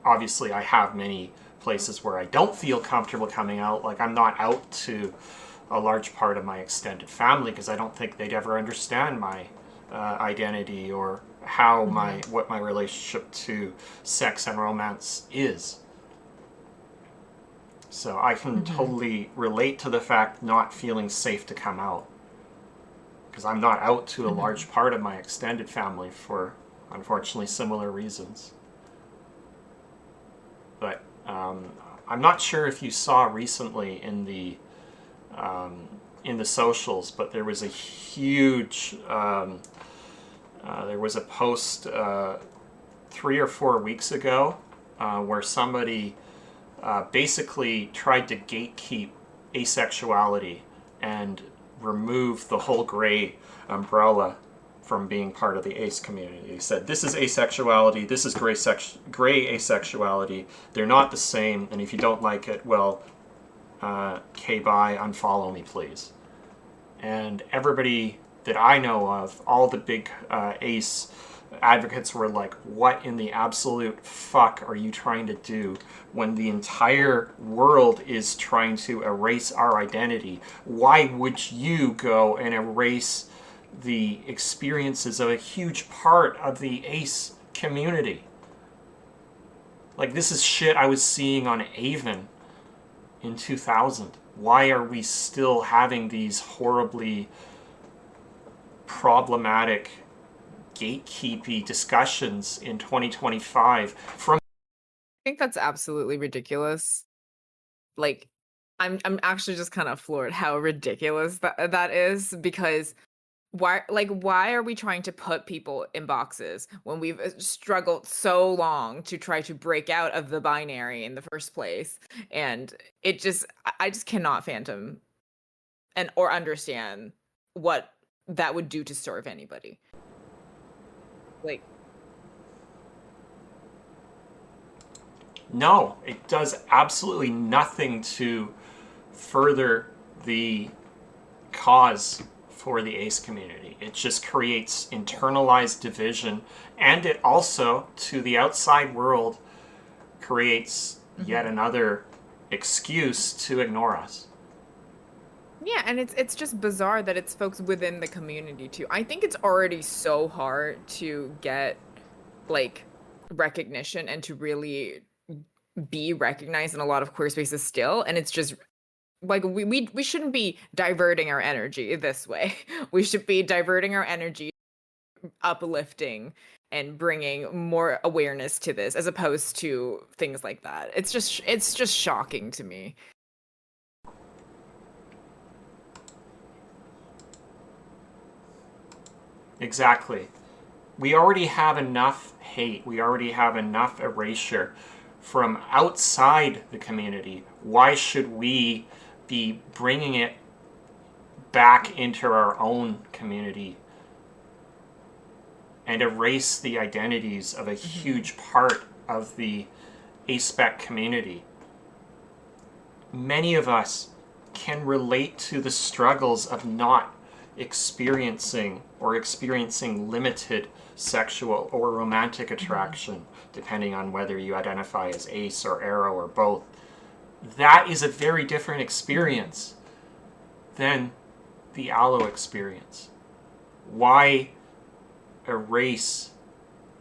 Obviously, I have many places where I don't feel comfortable coming out. Like, I'm not out to a large part of my extended family because I don't think they'd ever understand my identity or how Mhm. what my relationship to sex and romance is. So I can Mhm. totally relate to the fact not feeling safe to come out because I'm not out to a Mhm. large part of my extended family for unfortunately similar reasons. But I'm not sure if you saw recently um, in the socials, but there was a huge there was a post 3 or 4 weeks ago where somebody basically tried to gatekeep asexuality and remove the whole gray umbrella from being part of the ace community. He said, this is asexuality, this is gray asexuality. They're not the same, and if you don't like it, well, bye, unfollow me, please. And everybody that I know of, all the big ace advocates were like, what in the absolute fuck are you trying to do when the entire world is trying to erase our identity? Why would you go and erase the experiences of a huge part of the ace community? Like, this is shit I was seeing on Avon in 2000. Why are we still having these horribly problematic gatekeepy discussions in 2025 from I think that's absolutely ridiculous. Like, I'm actually just kind of floored how ridiculous that is, because why are we trying to put people in boxes when we've struggled so long to try to break out of the binary in the first place? And I just cannot phantom and or understand what that would do to serve anybody. Like, no, it does absolutely nothing to further the cause for the ace community. It just creates internalized division, and it also, to the outside world, creates yet mhm. another excuse to ignore us. Yeah, and it's just bizarre that it's folks within the community too. I think it's already so hard to get like recognition and to really be recognized in a lot of queer spaces still, and it's just like we shouldn't be diverting our energy this way. We should be diverting our energy, uplifting and bringing more awareness to this, as opposed to things like that. It's just shocking to me. Exactly. We already have enough hate. We already have enough erasure from outside the community. Why should we be bringing it back into our own community and erase the identities of a Mm-hmm. huge part of the ASPEC community? Many of us can relate to the struggles of not experiencing or experiencing limited sexual or romantic Mm-hmm. attraction, depending on whether you identify as ace or aro or both. That is a very different Mm-hmm. experience than the allo experience. Why erase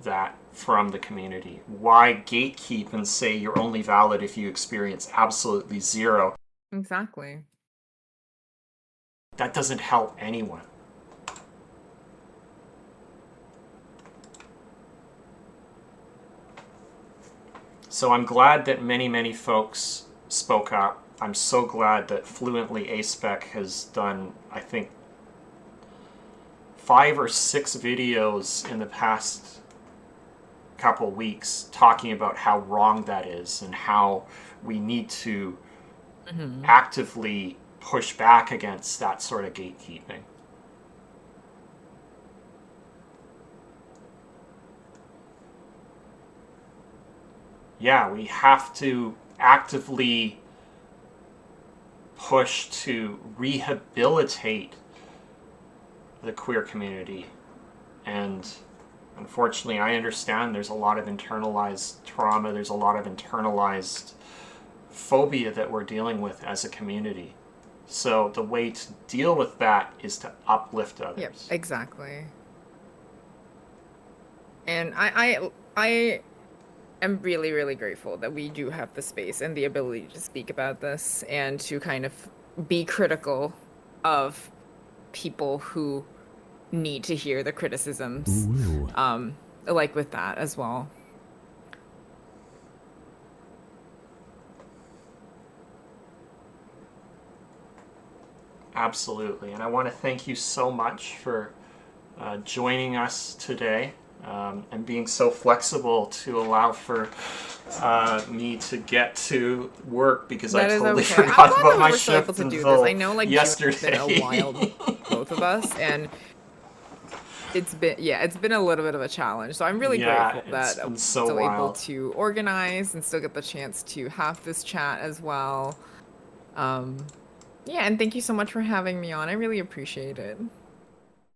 that from the community? Why gatekeep and say you're only valid if you experience absolutely zero? Exactly. That doesn't help anyone. So I'm glad that many, many folks spoke up. I'm so glad that Fluently ASPEC has done, I think, 5 or 6 videos in the past couple weeks talking about how wrong that is and how we need to Mm-hmm. actively push back against that sort of gatekeeping. Yeah, we have to actively push to rehabilitate the queer community. And unfortunately, I understand there's a lot of internalized trauma, there's a lot of internalized phobia that we're dealing with as a community. So the way to deal with that is to uplift Yep, others. exactly. And I am really, really grateful that we do have the space and the ability to speak about this and to kind of be critical of people who need to hear the criticisms, Ooh. like with that as well. Absolutely. And I want to thank you so much for joining us today and being so flexible to allow for me to get to work because I That is totally okay. I'm forgot glad about that we my were still able shift to do this. I until know like June has been a yesterday. wild month for both of us, and it's been a little bit of a challenge. So I'm really Yeah, grateful it's that been we're so still able wild. to organize and still get the chance to have this chat as well. Um, yeah, and thank you so much for having me on. I really appreciate it.